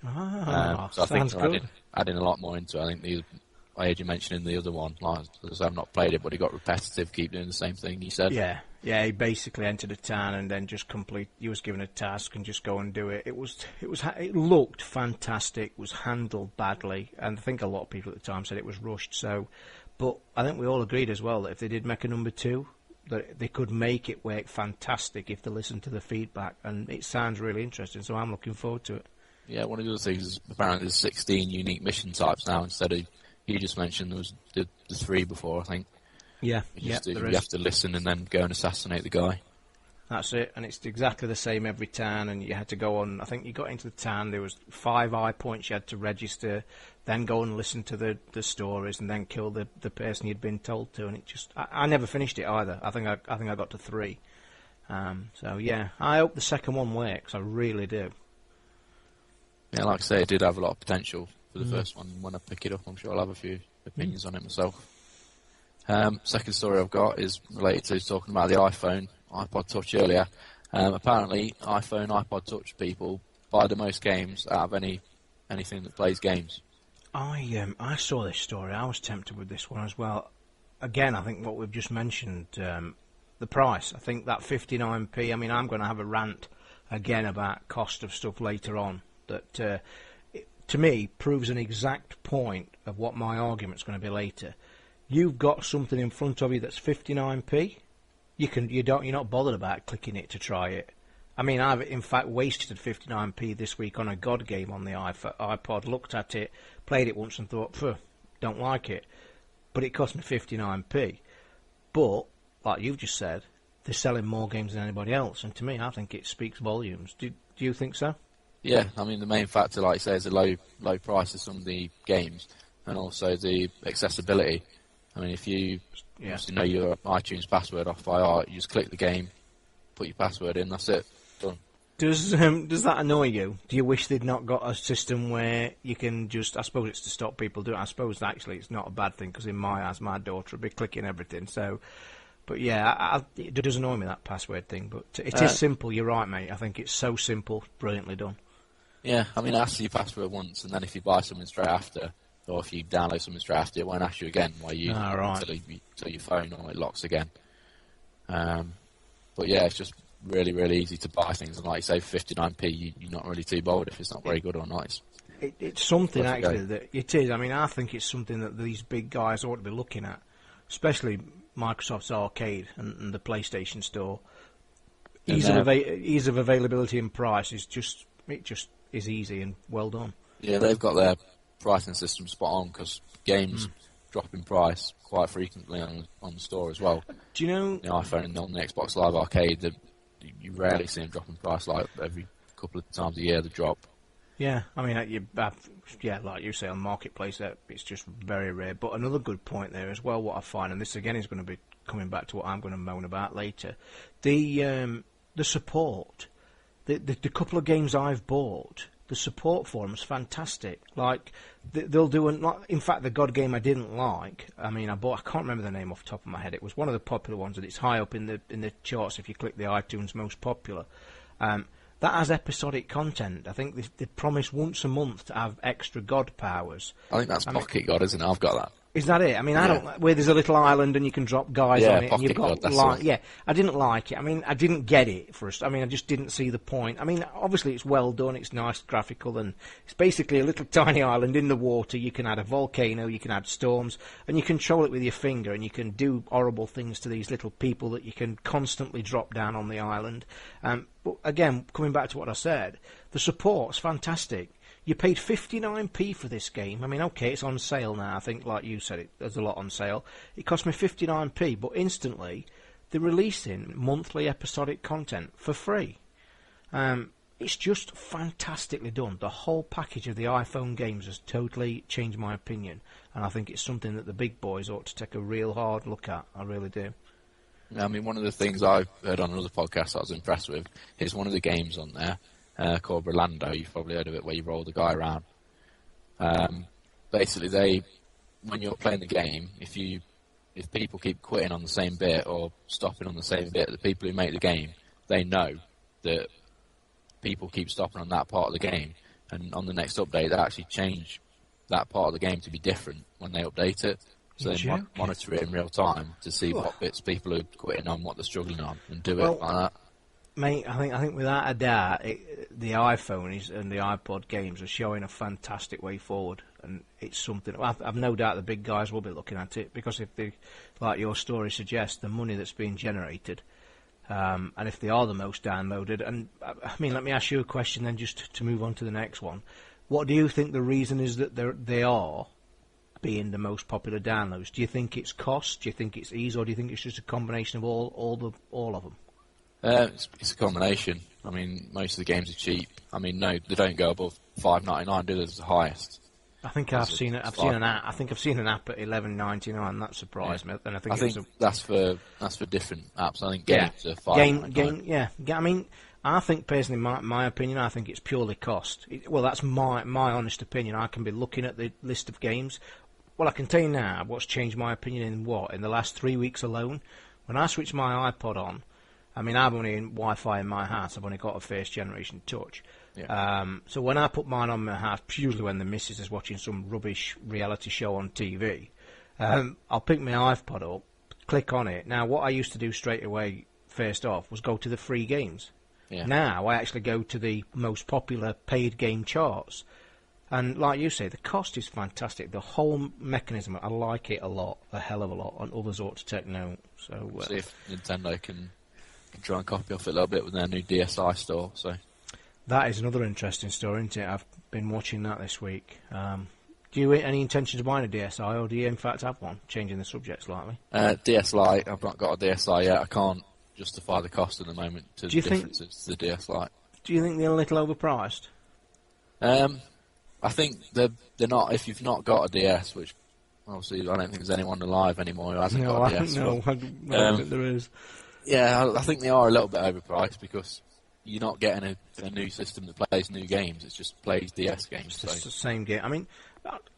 So I think they're adding a lot more into it. I think I heard you mentioning the other one. Like, I've not played it, but it got repetitive. Keep doing the same thing. He said. Yeah. He basically entered a town and then just He was given a task and just go and do it. It looked fantastic. Was handled badly, and I think a lot of people at the time said it was rushed. So, but I think we all agreed as well that if they did make a number 2, that they could make it work fantastic if they listen to the feedback, and it sounds really interesting. So I'm looking forward to it. Yeah, one of the other things is apparently there's 16 unique mission types now instead of, you just mentioned there was the 3 before, I think. Yeah, you have to listen and then go and assassinate the guy. That's it, and it's exactly the same every town, and you had to go on, I think you got into the town, there was 5 eye points you had to register, then go and listen to the stories, and then kill the person you'd been told to, and it just, I never finished it either. I think I got to 3. So yeah, I hope the second one works, I really do. Yeah, like I say, it did have a lot of potential for the first one. When I pick it up, I'm sure I'll have a few opinions on it myself. Second story I've got is related to talking about the iPhone, iPod Touch earlier. Apparently, iPhone, iPod Touch people buy the most games out of anything that plays games. I saw this story. I was tempted with this one as well. Again, I think what we've just mentioned, the price. I think that 59p. I mean, I'm going to have a rant again about cost of stuff later on. That to me proves an exact point of what my argument's going to be later. You've got something in front of you that's 59p. You're not bothered about clicking it to try it. I mean, I've in fact wasted 59p this week on a God game on the iPod. Looked at it, played it once, and thought, don't like it. But it cost me 59p. But like you've just said, they're selling more games than anybody else, and to me, I think it speaks volumes. Do you think so? Yeah, I mean the main factor, like I say, is the low price of some of the games, and also the accessibility. I mean, if you obviously know your iTunes password off by heart, you just click the game, put your password in, that's it, done. Does that annoy you? Do you wish they'd not got a system where you can just, I suppose it's to stop people doing it. I suppose actually it's not a bad thing, because in my eyes, my daughter would be clicking everything. So, but yeah, it does annoy me, that password thing. But it is simple, you're right, mate. I think it's so simple, brilliantly done. Yeah, I mean, it asks you your password once, and then if you buy something straight after, or if you download something straight after, it won't ask you again while you until your phone, or it locks again. But yeah, it's just really, really easy to buy things, and like you say, 59p, you're not really too bothered if it's not very good or nice. It's something actually that it is. I mean, I think it's something that these big guys ought to be looking at, especially Microsoft's Arcade and the PlayStation Store. Ease of availability and price is just is easy and well done. Yeah, they've got their pricing system spot on, because games drop in price quite frequently on the store as well. Do you know the iPhone and on the Xbox Live Arcade, you rarely see them drop in price. Like every couple of times a year they drop. Yeah, I mean, like you say, on Marketplace, it's just very rare. But another good point there as well, what I find, and this again is going to be coming back to what I'm going to moan about later, the support. The couple of games I've bought, the support for them is fantastic. Like, they'll do in fact, the God game I didn't like, I mean, I can't remember the name off the top of my head. It was one of the popular ones, and it's high up in the charts if you click the iTunes most popular. That has episodic content. I think they promise once a month to have extra God powers. I think that's Pocket God, isn't it? I've got that. Is that it? I mean, I don't. Where there's a little island and you can drop guys on it, and you've got I didn't like it. I mean, I didn't get it first. I mean, I just didn't see the point. I mean, obviously it's well done. It's nice, graphical, and it's basically a little tiny island in the water. You can add a volcano, you can add storms, and you control it with your finger, and you can do horrible things to these little people that you can constantly drop down on the island. But again, coming back to what I said, the support's fantastic. You paid 59p for this game. I mean, okay, it's on sale now. I think, like you said, there's a lot on sale. It cost me 59p, but instantly they're releasing monthly episodic content for free. It's just fantastically done. The whole package of the iPhone games has totally changed my opinion, and I think it's something that the big boys ought to take a real hard look at. I really do. I mean, one of the things I've heard on another podcast I was impressed with is one of the games on there called Rolando. You've probably heard of it, where you roll the guy around. Basically, when you're playing the game, if people keep quitting on the same bit or stopping on the same bit, the people who make the game, they know that people keep stopping on that part of the game, and on the next update, they actually change that part of the game to be different when they update it. So they monitor it in real time to see what bits people are quitting on, what they're struggling on, and do it like that. Mate, I think without a doubt, the iPhone and the iPod games are showing a fantastic way forward. and it's something. I've no doubt the big guys will be looking at it, because if they, like your story suggests, the money that's being generated, and if they are the most downloaded, and I mean, let me ask you a question then, just to move on to the next one. What do you think the reason is that they are being the most popular downloads? Do you think it's cost? Do you think it's ease? Or do you think it's just a combination of all of them? It's a combination. I mean, most of the games are cheap. I mean, no, they don't go above $5.99, do they? That's the highest. I think I've seen it. I've seen an app. I think I've seen an app at $11.99. That surprised me. And I think that's for different apps. I think games are $5.99. I mean, I think personally, my opinion, I think it's purely cost. Well, that's my honest opinion. I can be looking at the list of games. Well, I can tell you now what's changed my opinion in the last 3 weeks alone. When I switched my iPod on, I mean, I'm only in Wi-Fi in my house. I've only got a first generation touch. Yeah. So when I put mine on my house, usually when the missus is watching some rubbish reality show on TV, I'll pick my iPod up, click on it. Now, what I used to do straight away, first off, was go to the free games. Yeah. Now I actually go to the most popular paid game charts. And like you say, the cost is fantastic. The whole mechanism, I like it a lot, a hell of a lot, and others ought to take note. So see if Nintendo can try and copy off it a little bit with their new DSi store. So that is another interesting story, isn't it? I've been watching that this week. Do you have any intention of buying a DSi, or do you in fact have one? Changing the subject slightly. DS Lite, I've not got a DSi yet. I can't justify the cost at the moment to the differences to the DS Lite. Do you think they're a little overpriced? I think they're not. If you've not got a DS, which obviously I don't think there's anyone alive anymore who hasn't got a DS. I don't think there is. Yeah, I think they are a little bit overpriced, because you're not getting a new system that plays new games. It just plays DS games. It's the same game. I mean,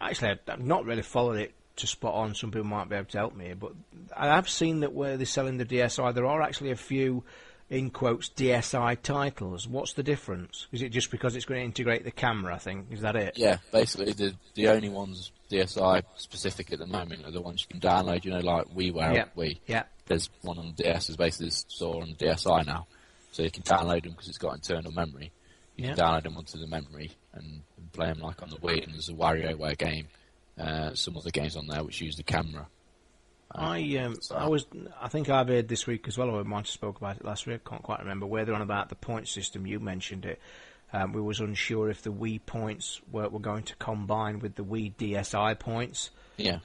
actually, I've not really followed it to spot on. Some people might be able to help me, but I have seen that where they're selling the DSi, there are actually a few, in quotes, DSi titles. What's the difference? Is it just because it's going to integrate the camera, I think? Is that it? Yeah, basically the only ones DSi specific at the moment are the ones you can download, like WiiWare. Yeah. There's one on the DS, there's basically this store on the DSi now. So you can download them because it's got internal memory. You can download them onto the memory and play them like on the Wii, and there's a WarioWare game, some other games on there which use the camera. I think I've heard this week as well, or I might have spoke about it last week, I can't quite remember, where they're on about the point system. You mentioned it. We was unsure if the Wii points were going to combine with the Wii DSi points. Yeah.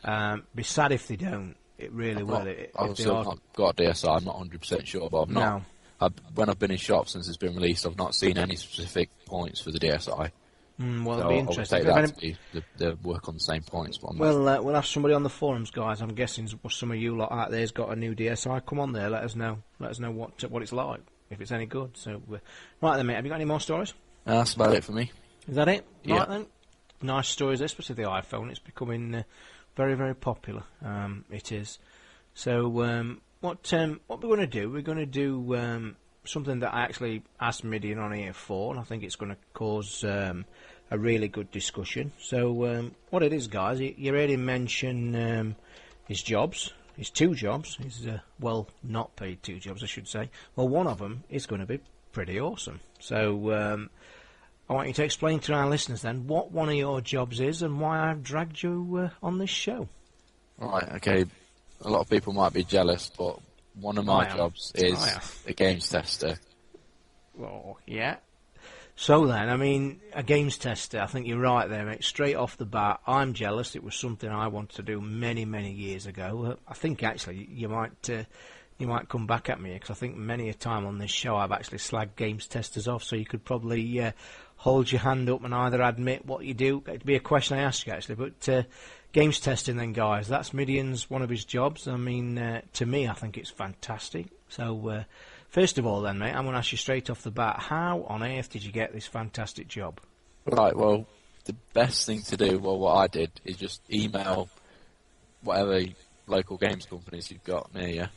Be sad if they don't. It really will. I've not got a DSi, I'm not 100% sure, but when I've been in shops since it's been released, I've not seen any specific points for the DSi. Well, it'll be interesting. They work on the same points. But we'll have somebody on the forums, guys. I'm guessing some of you lot out there's got a new DSi. Come on there, let us know. Let us know what it's like, if it's any good. So, right then, mate. Have you got any more stories? That's about it for me. Is that it? Yeah. Right then. Nice stories, especially the iPhone. It's becoming very, very popular. It is. So, what we're going to do? We're going to do something that I actually asked Mideon on here for, and I think it's going to cause a really good discussion. So what it is, guys, you heard him mention his jobs, his two jobs, his not paid two jobs, I should say. Well, one of them is going to be pretty awesome. So I want you to explain to our listeners then what one of your jobs is and why I've dragged you on this show. Right, okay. A lot of people might be jealous, but one of my jobs is a games tester. Oh, yeah. So then, I mean, a games tester, I think you're right there, mate. Straight off the bat, I'm jealous. It was something I wanted to do many, many years ago. I think, actually, you might come back at me, because I think many a time on this show I've actually slagged games testers off, so you could probably hold your hand up and either admit what you do. It'd be a question I ask you, actually, but games testing then, guys, that's Mideon's one of his jobs. I mean, to me, I think it's fantastic. So, first of all then, mate, I'm going to ask you straight off the bat, how on earth did you get this fantastic job? Right, well, the best thing to do, what I did, is just email whatever local games companies you've got near you.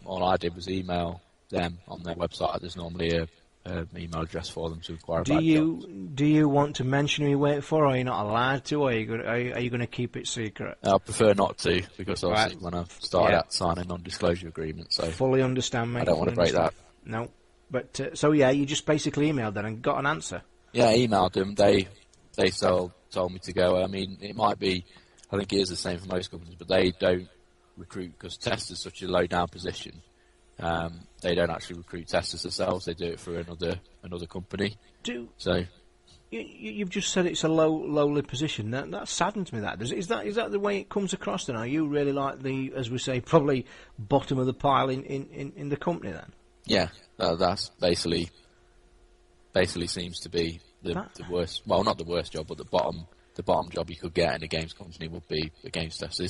All I did was email them on their website. There's normally an email address for them to inquire about jobs. Do you want to mention who you work for, or are you not allowed to, or are you going to keep it secret? I prefer not to, because obviously when I've started out signing non-disclosure agreements, so fully understand, mate. I don't want to break that. No, but so you just basically emailed them and got an answer. Yeah, I emailed them. They sell told me to go. I mean, it might be, I think it is the same for most companies, but they don't recruit because testers such a low down position. They don't actually recruit testers themselves. They do it through another company. So you've just said it's a lowly position. That saddens me. Is that the way it comes across? Then are you really like the, as we say, probably bottom of the pile in the company then? Yeah, that's basically seems to be the worst. Well, not the worst job, but the bottom job you could get in a games company would be a games tester.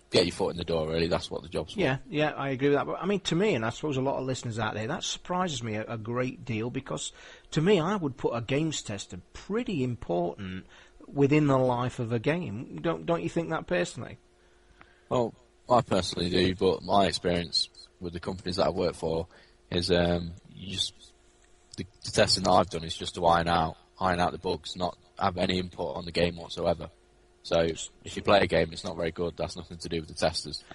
Get your foot in the door, really. That's what the job's for. Yeah, I agree with that. But I mean, to me, and I suppose a lot of listeners out there, that surprises me a great deal, because to me, I would put a games tester pretty important within the life of a game. Don't you think that personally? Well, I personally do, but my experience with the companies that I've worked for is the testing that I've done is just to iron out the bugs, not have any input on the game whatsoever. So if you play a game, it's not very good. That's nothing to do with the testers.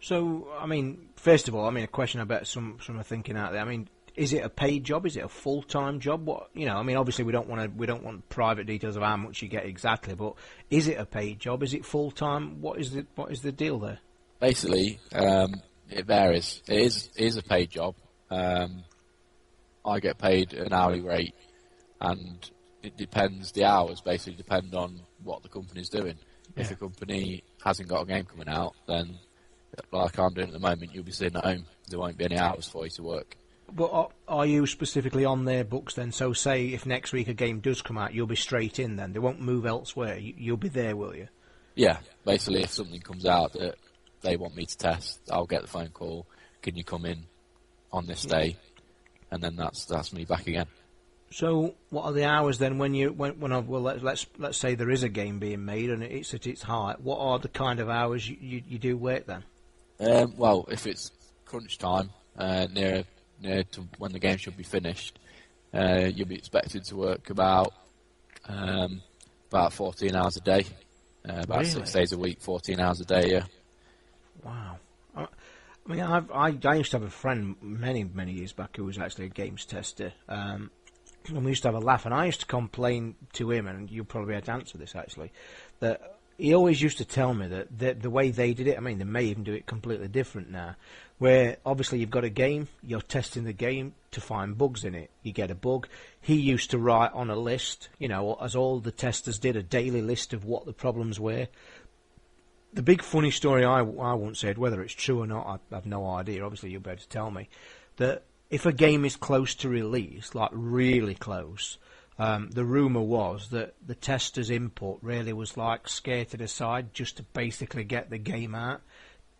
So, I mean, first of all, I mean, a question I bet some are thinking out there. I mean, is it a paid job? Is it a full-time job? What, you know, I mean, obviously we don't want private details of how much you get exactly, but is it a paid job? Is it full-time? What is the deal there? Basically, it varies. It is a paid job. I get paid an hourly rate, and it depends. The hours basically depend on what the company's doing. Yeah. If a company hasn't got a game coming out, then like I'm doing at the moment, you'll be sitting at home. There won't be any hours for you to work. But are you specifically on their books then? So say if next week a game does come out, you'll be straight in then? They won't move elsewhere? You'll be there, will you? Yeah, basically if something comes out that they want me to test, I'll get the phone call, can you come in on this day? And then that's me back again. So, what are the hours then let's say there is a game being made and it's at its height? What are the kind of hours you do work then? Well, if it's crunch time, near to when the game should be finished, you'll be expected to work about 14 hours a day, about really? 6 days a week, 14 hours a day. Yeah. Wow. I mean, I used to have a friend many years back who was actually a games tester. And we used to have a laugh, and I used to complain to him, and you'll probably have to answer this actually, that he always used to tell me that the way they did it, I mean, they may even do it completely different now, where obviously you've got a game, you're testing the game to find bugs in it. You get a bug. He used to write on a list, you know, as all the testers did, a daily list of what the problems were. The big funny story I once said, whether it's true or not, I have no idea. Obviously, you'll be able to tell me that if a game is close to release, like really close, the rumour was that the tester's input really was like skated aside just to basically get the game out.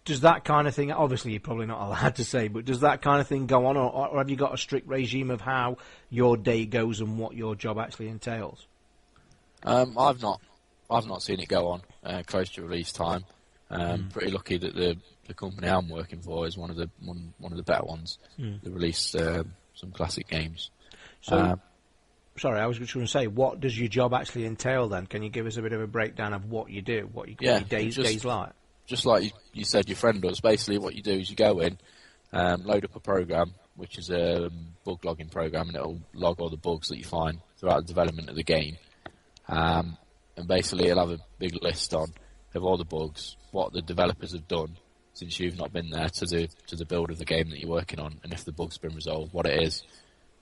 Does that kind of thing, obviously you're probably not allowed to say, but does that kind of thing go on, or have you got a strict regime of how your day goes and what your job actually entails? I've not seen it go on close to release time. Pretty lucky that the company I'm working for is one of the better ones. They release some classic games. So, sorry, I was just going to say, what does your job actually entail then? Can you give us a bit of a breakdown of what you do, what your days like? Just like you said, your friend does. Basically, what you do is you go in, load up a program, which is a bug logging program, and it'll log all the bugs that you find throughout the development of the game. And basically, it'll have a big list of all the bugs, what the developers have done since you've not been there to the build of the game that you're working on, and if the bug's been resolved, what it is.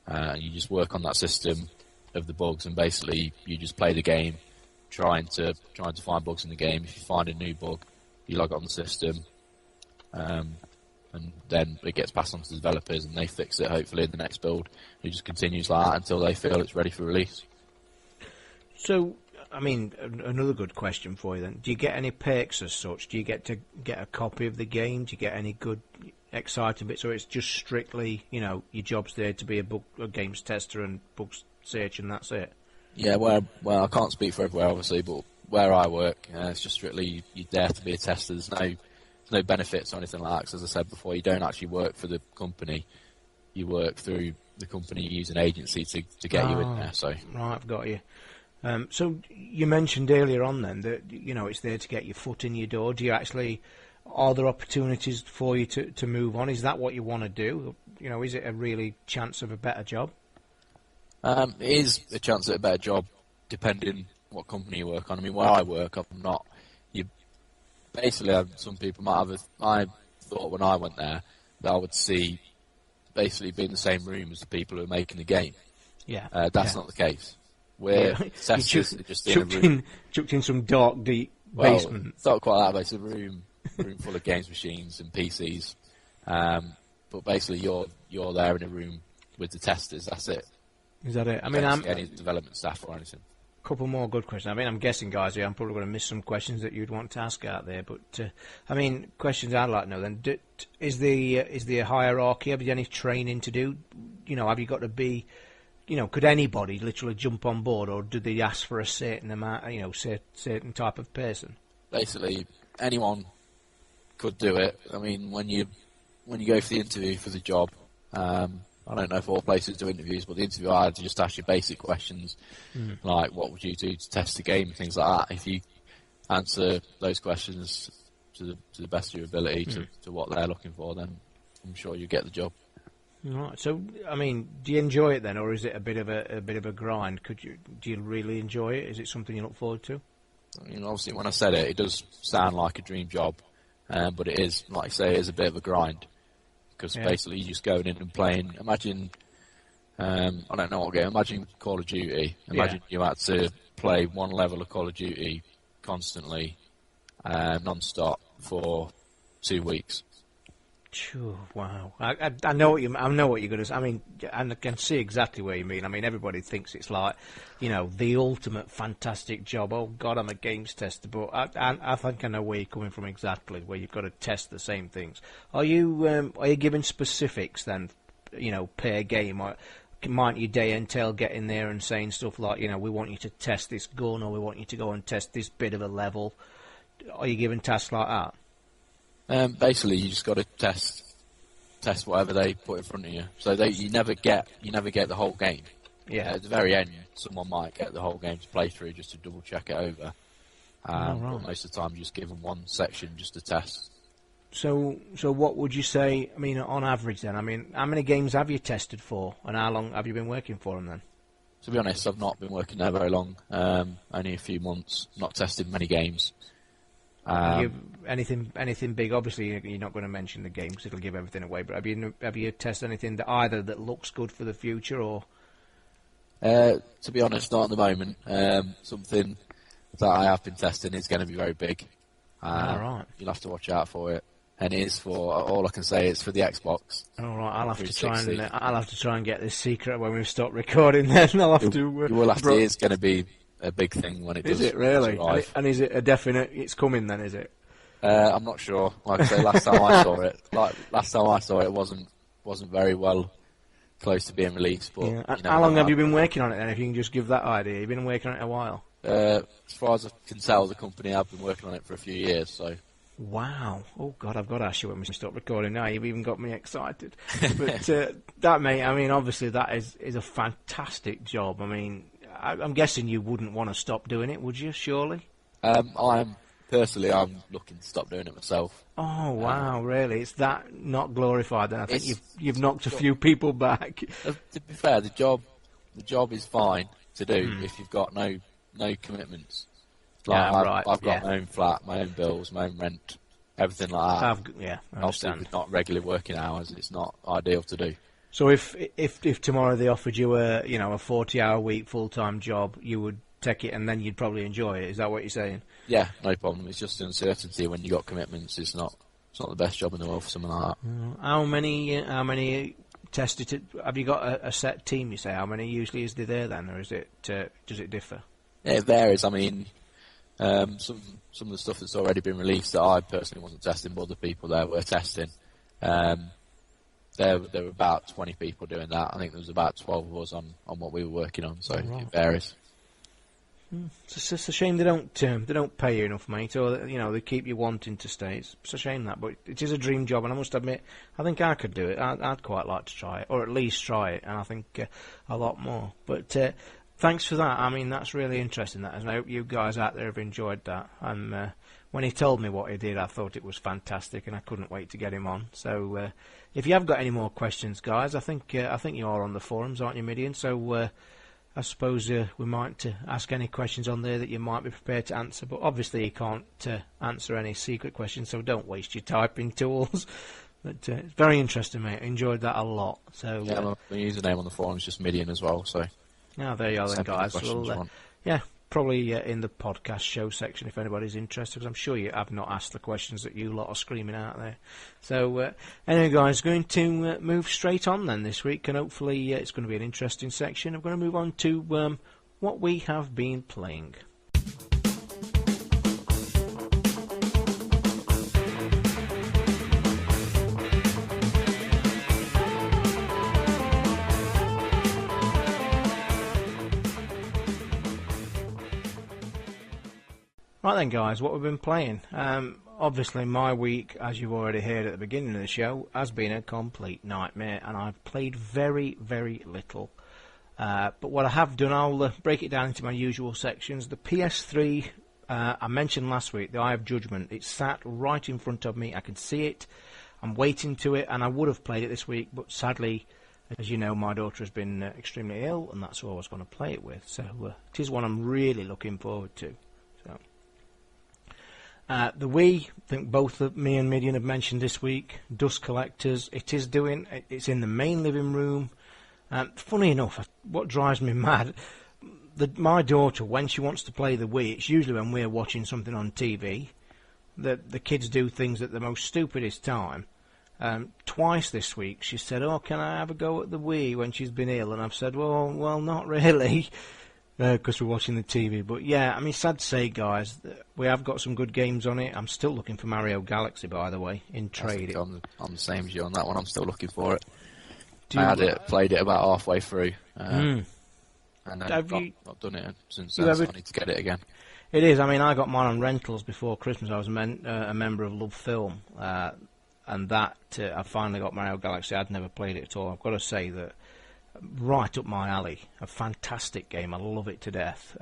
You just work on that system of the bugs, and basically you just play the game, trying to find bugs in the game. If you find a new bug, you log it on the system, and then it gets passed on to the developers, and they fix it hopefully in the next build. It just continues like that until they feel it's ready for release. So, I mean, another good question for you then. Do you get any perks as such? Do you get to get a copy of the game? Do you get any good, exciting bits? Or it's just strictly, you know, your job's there to be a games tester and bug search and that's it? Yeah, well, I can't speak for everywhere, obviously, but where I work, it's just strictly you're there to be a tester. There's no benefits or anything like that, 'cause as I said before, you don't actually work for the company. You work through the company, you use an agency to get you in there. So right, I've got you. So you mentioned earlier on then that, you know, it's there to get your foot in your door. Do you actually, are there opportunities for you to move on? Is that what you want to do? You know, is it a really chance of a better job? It is a chance at a better job, depending what company you work on. I mean, where I work, I'm not. You basically, some people might have. I thought when I went there that I would basically be in the same room as the people who are making the game. Yeah, that's not the case. We're testers just in a room. Chucked in some dark, deep basement. It's not quite that, but it's a room full of games machines and PCs. But basically, you're there in a room with the testers. That's it. Is that it? I mean, any development staff or anything. A couple more good questions. I mean, I'm guessing, guys, I'm probably going to miss some questions that you'd want to ask out there. But I mean, questions I'd like to know then: is there a hierarchy? Have you any training to do? Have you got to be? Could anybody literally jump on board, or do they ask for a certain amount? Certain type of person. Basically, anyone could do it. I mean, when you go for the interview for the job, I don't know if all places do interviews, but the interview I had to just ask you basic questions, like what would you do to test the game, things like that. If you answer those questions to the best of your ability to what they're looking for, then I'm sure you get the job. Right. So, I mean, do you enjoy it then, or is it a bit of a grind? Do you really enjoy it? Is it something you look forward to? I mean, obviously, when I said it does sound like a dream job, but it is, like I say, it is a bit of a grind. Because basically you're just going in and playing. Imagine, I don't know what game. Imagine Call of Duty. Imagine you had to play one level of Call of Duty constantly, non-stop for 2 weeks. Wow! I know what you're going to say. I mean, and I can see exactly what you mean. I mean, everybody thinks it's like, the ultimate fantastic job. Oh God, I'm a games tester, but I think I know where you're coming from exactly. Where you've got to test the same things. Are you given specifics then? Per game, or might your day entail getting there and saying stuff like, we want you to test this gun, or we want you to go and test this bit of a level? Are you given tasks like that? Basically, you just got to test whatever they put in front of you. So you never get the whole game. Yeah. At the very end, someone might get the whole game to play through just to double check it over. Right. But most of the time, you just give them one section just to test. So what would you say? I mean, on average, then. I mean, how many games have you tested for, and how long have you been working for them then? To be honest, I've not been working there very long. Only a few months. Not tested many games. Anything big? Obviously, you're not going to mention the game because it'll give everything away. But have you tested anything that looks good for the future, or? To be honest, not at the moment. Something that I have been testing is going to be very big. All right. You'll have to watch out for it. And it is for, all I can say, it's for the Xbox. All right, I'll have to try and get this secret when we stop recording. Then I'll have to. You will have to. It's going to be a big thing when it does. Is it really? And is it a definite? It's coming then, is it? I'm not sure. Like I say, last time I saw it, it wasn't very well close to being released. But yeah. How long have you been working on it then? If you can just give that idea, you've been working on it a while. As far as I can tell, the company have been working on it for a few years. So. Wow! Oh God, I've got to ask you when we stop recording now. You've even got me excited. But that, mate, I mean, obviously that is a fantastic job. I mean, I'm guessing you wouldn't want to stop doing it, would you? Surely. I'm looking to stop doing it myself. Oh wow! Really? It's that not glorified? Then I think you've knocked a few people back. To be fair, the job is fine to do if you've got no commitments. Like I've got my own flat, my own bills, my own rent, everything like that. I understand. Obviously, not regular working hours. It's not ideal to do. So if tomorrow they offered you a 40-hour week full-time job, you would take it and then you'd probably enjoy it. Is that what you're saying? Yeah, no problem. It's just uncertainty when you got commitments. It's not the best job in the world for someone like that. How many tested? Have you got a set team? You say how many usually is there then, or is it does it differ? Yeah, it varies. I mean. Some of the stuff that's already been released that I personally wasn't testing, but other people there were testing. There were about 20 people doing that. I think there was about 12 of us on what we were working on, so it varies. It's just a shame they don't pay you enough, mate, or they keep you wanting to stay. It's a shame that, but it is a dream job, and I must admit, I think I could do it. I'd quite like to try it, or at least try it, and I think a lot more. But thanks for that. I mean, that's really interesting. That, and I hope you guys out there have enjoyed that. And when he told me what he did, I thought it was fantastic, and I couldn't wait to get him on. So, if you have got any more questions, guys, I think you are on the forums, aren't you, Mideon? So, I suppose we might ask any questions on there that you might be prepared to answer, but obviously you can't answer any secret questions, so don't waste your typing tools. But it's very interesting, mate. I enjoyed that a lot. So yeah, my username on the forum is just Mideon as well. So there you are, then, guys. Yeah, probably in the podcast show section if anybody's interested, because I'm sure you have not asked the questions that you lot are screaming out there. So anyway, guys, going to move straight on then this week, and hopefully it's going to be an interesting section. I'm going to move on to what we have been playing. Right then, guys, what we've been playing. Obviously, my week, as you've already heard at the beginning of the show, has been a complete nightmare, and I've played very, very little. But what I have done, I'll break it down into my usual sections. The PS3, I mentioned last week, the Eye of Judgment. It's sat right in front of me. I can see it. I'm waiting to it, and I would have played it this week, but sadly, as you know, my daughter has been extremely ill, and that's who I was going to play it with. So it is one I'm really looking forward to. So. The Wii, I think both me and Mideon have mentioned this week, Dust Collectors, it's in the main living room. Funny enough, what drives me mad, my daughter, when she wants to play the Wii, it's usually when we're watching something on TV, the kids do things at the most stupidest time. Twice this week she said, "Oh, can I have a go at the Wii?" when she's been ill, and I've said, well, not really. Because we're watching the TV. But yeah, I mean, sad to say, guys, we have got some good games on it. I'm still looking for Mario Galaxy, by the way, in trade. I'm the same as you on that one. I'm still looking for it. Played it about halfway through, and then I've not done it since then, so I need to get it again. It is. I mean, I got mine on rentals before Christmas. I was a member of Love Film, and that I finally got Mario Galaxy. I'd never played it at all. I've got to say that right up my alley. A fantastic game. I love it to death.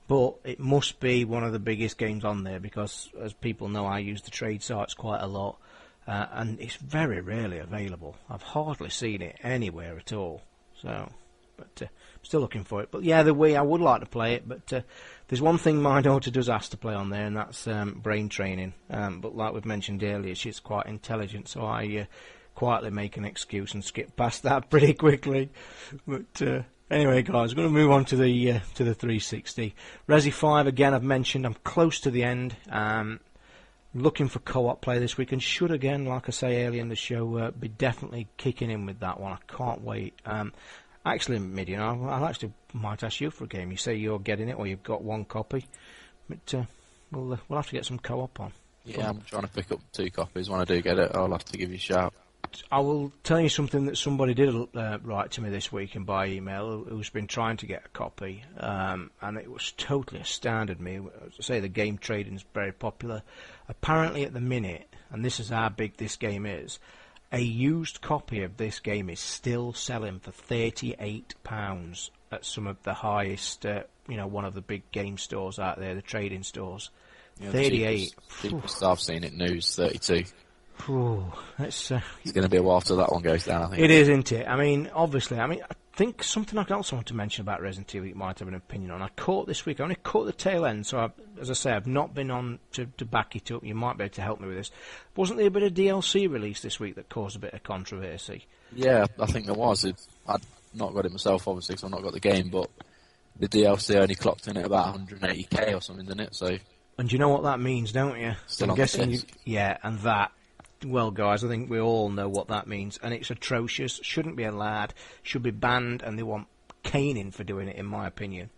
But it must be one of the biggest games on there because, as people know, I use the trade sites quite a lot. And it's very rarely available. I've hardly seen it anywhere at all. So, but I'm still looking for it. But yeah, the Wii, I would like to play it. But there's one thing my daughter does ask to play on there, and that's brain training. But like we've mentioned earlier, she's quite intelligent, so I quietly make an excuse and skip past that pretty quickly. But anyway, guys, we're going to move on to the 360. Resi 5 again. I've mentioned I'm close to the end. Looking for co-op play this week, and should again, like I say earlier in the show, be definitely kicking in with that one. I can't wait. Actually, Mideon, I actually might ask you for a game. You say you're getting it, or you've got one copy, but we'll have to get some co-op on. Yeah, I'm trying to pick up 2 copies. When I do get it, I'll have to give you a shout. I will tell you something that somebody did write to me this week and by email who's been trying to get a copy, and it was totally astounded me. As I say, the game trading is very popular. Apparently at the minute, and this is how big this game is, a used copy of this game is still selling for £38 at some of the highest, one of the big game stores out there, the trading stores. Yeah, 38. Cheapest I've seen it news, 32. It's going to be a while till that one goes down, I think. It is, isn't it? I mean, obviously, I think something I also want to mention about Resident Evil you might have an opinion on. I only caught the tail end, so as I say, I've not been on to back it up. You might be able to help me with this. Wasn't there a bit of DLC released this week that caused a bit of controversy? Yeah, I think there was. I'd not got it myself, obviously, because I've not got the game, but the DLC only clocked in at about 180k or something, didn't it? So. And you know what that means, don't you? Still I'm guessing yeah, and that. Well, guys, I think we all know what that means, and it's atrocious. Shouldn't be allowed. Should be banned, and they want caning for doing it, in my opinion.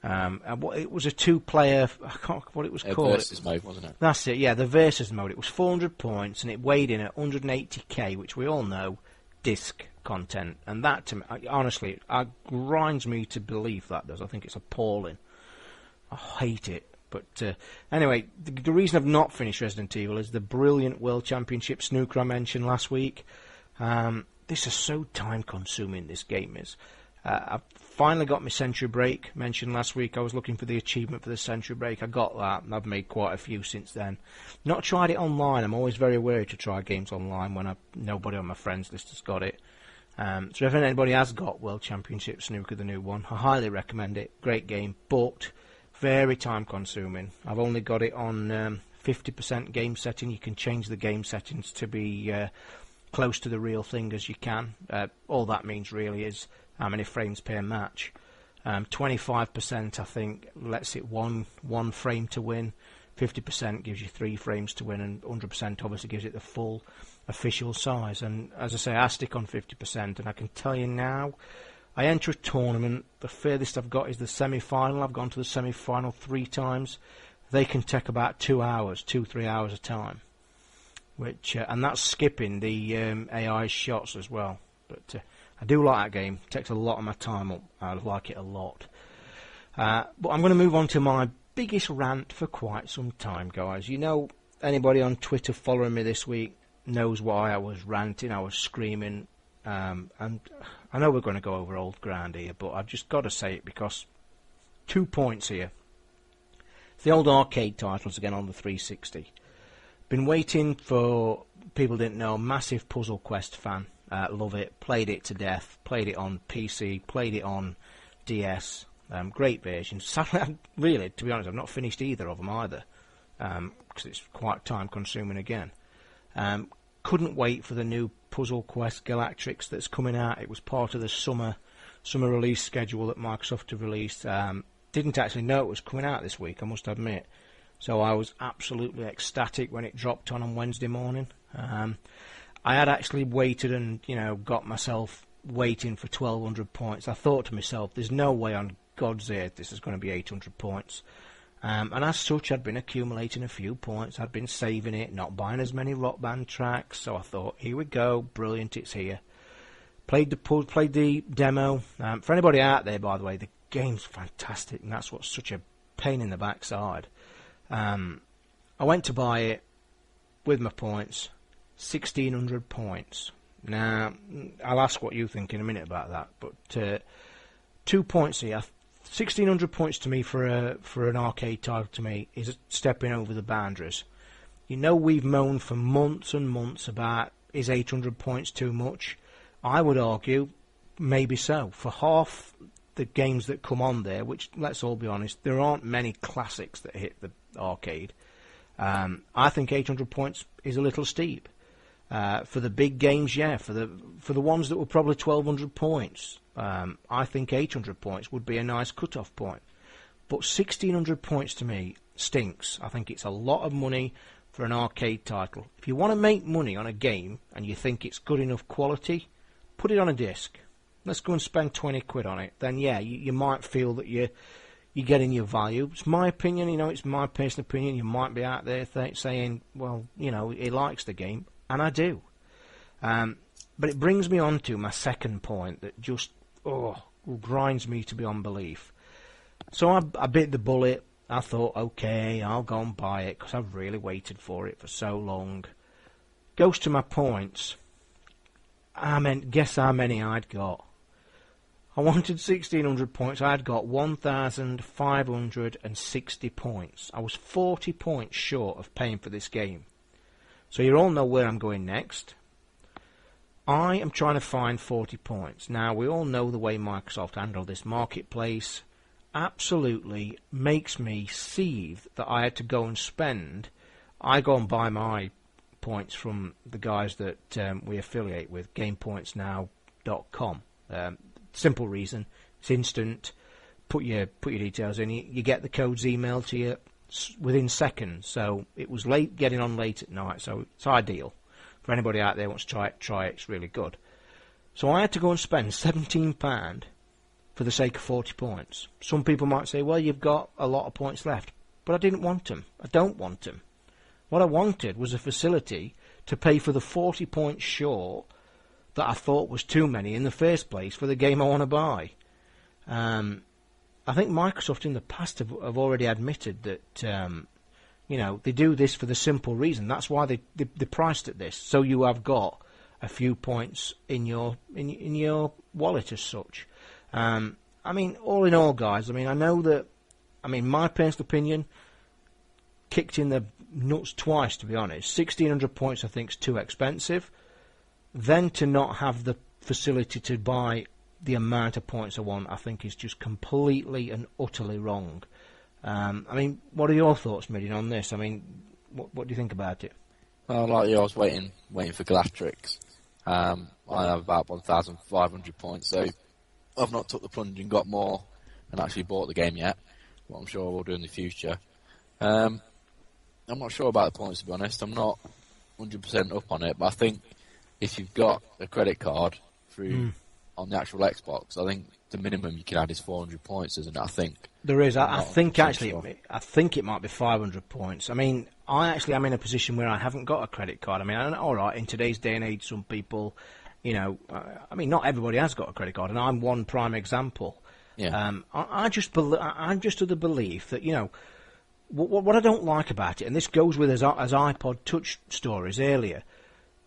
And it was a 2-player. I can't what it was called. Versus mode, wasn't it? That's it. Yeah, the versus mode. It was 400 points, and it weighed in at 180k, which we all know, disc content. And that, to me, honestly, it grinds me to believe that does. I think it's appalling. I hate it. But anyway, the reason I've not finished Resident Evil is the brilliant World Championship snooker I mentioned last week. This is so time-consuming, this game is. I've finally got my Century Break, mentioned last week. I was looking for the achievement for the Century Break. I got that, and I've made quite a few since then. Not tried it online. I'm always very wary to try games online when nobody on my friends list has got it. So if anybody has got World Championship Snooker, the new one, I highly recommend it. Great game, but very time consuming. I've only got it on 50% game setting. You can change the game settings to be close to the real thing as you can. All that means really is how many frames per match. 25% I think lets it one frame to win. 50% gives you 3 frames to win, and 100% obviously gives it the full official size. And as I say, I stick on 50%, and I can tell you now, I enter a tournament, the furthest I've got is the semi-final. I've gone to the semi-final 3 times. They can take about 2 hours, 2-3 hours a time, which and that's skipping the AI shots as well. But I do like that game. It takes a lot of my time up. I like it a lot. But I'm going to move on to my biggest rant for quite some time, guys. You know, anybody on Twitter following me this week knows why I was ranting, I was screaming, and I know we're going to go over old ground here, but I've just got to say it because 2 points here. It's the old arcade titles again on the 360. Been waiting for, people didn't know, massive Puzzle Quest fan. Love it, played it to death, played it on PC, played it on DS. Great version. Sadly, really, to be honest, I've not finished either of them either, because it's quite time consuming again. Couldn't wait for the new Puzzle Quest Galactrix that's coming out. It was part of the summer release schedule that Microsoft have released. Didn't actually know it was coming out this week, I must admit. So I was absolutely ecstatic when it dropped on Wednesday morning. I had actually waited and, got myself waiting for 1,200 points. I thought to myself, there's no way on God's earth this is going to be 800 points. And as such, I'd been accumulating a few points. I'd been saving it, not buying as many Rock Band tracks. So I thought, here we go, brilliant, it's here. Played the demo. For anybody out there, by the way, the game's fantastic, and that's what's such a pain in the backside. I went to buy it with my points, 1,600 points. Now, I'll ask what you think in a minute about that, but 2 points here. 1,600 points to me for an arcade title to me is stepping over the boundaries. We've moaned for months and months about, is 800 points too much? I would argue maybe so. For half the games that come on there, which, let's all be honest, there aren't many classics that hit the arcade. I think 800 points is a little steep. For the big games, yeah. For the ones that were probably 1,200 points, I think 800 points would be a nice cut-off point. But 1,600 points to me stinks. I think it's a lot of money for an arcade title. If you want to make money on a game and you think it's good enough quality, put it on a disc. Let's go and spend 20 quid on it. Then, yeah, you might feel that you're getting your value. It's my opinion, it's my personal opinion. You might be out there saying, well, he likes the game. And I do. But it brings me on to my second point that just grinds me to beyond belief. So I bit the bullet. I thought, okay, I'll go and buy it because I've really waited for it for so long. Goes to my points. Guess how many I'd got. I wanted 1,600 points. I'd got 1,560 points. I was 40 points short of paying for this game. So you all know where I'm going next. I am trying to find 40 points. Now, we all know the way Microsoft handled this marketplace. Absolutely makes me seethe that I had to go and spend. I go and buy my points from the guys that we affiliate with, GamePointsNow.com. Simple reason, it's instant. Put your details in. You get the codes emailed to you within seconds. So it was getting on late at night. So it's ideal for anybody out there who wants to try it. It's really good. So I had to go and spend £17 for the sake of 40 points. Some people might say, well, you've got a lot of points left. But I didn't want them. I don't want them. What I wanted was a facility to pay for the 40 points short that I thought was too many in the first place for the game I want to buy. I think Microsoft in the past have already admitted that they do this for the simple reason. That's why they priced at this. So you have got a few points in your wallet as such. All in all, guys, I know that, my personal opinion, kicked in the nuts twice, to be honest. 1,600 points I think is too expensive. Then to not have the facility to buy the amount of points I want, I think is just completely and utterly wrong. I mean, what are your thoughts, Mideon, on this? I mean, what do you think about it? Well, like you, I was waiting for Glatrix. I have about 1,500 points, so I've not took the plunge and got more and actually bought the game yet, but I'm sure I will do in the future. I'm not sure about the points, to be honest. I'm not 100% up on it, but I think if you've got a credit card through on the actual Xbox, I think the minimum you can add is 400 points, isn't it? I think there is. I think actually, sure. I think it might be 500 points. I mean, I actually am in a position where I haven't got a credit card. I mean, all right, in today's day and age, some people, you know, I mean, not everybody has got a credit card, and I'm one prime example. Yeah. I'm just of the belief that, you know, what I don't like about it, and this goes with as iPod Touch stories earlier,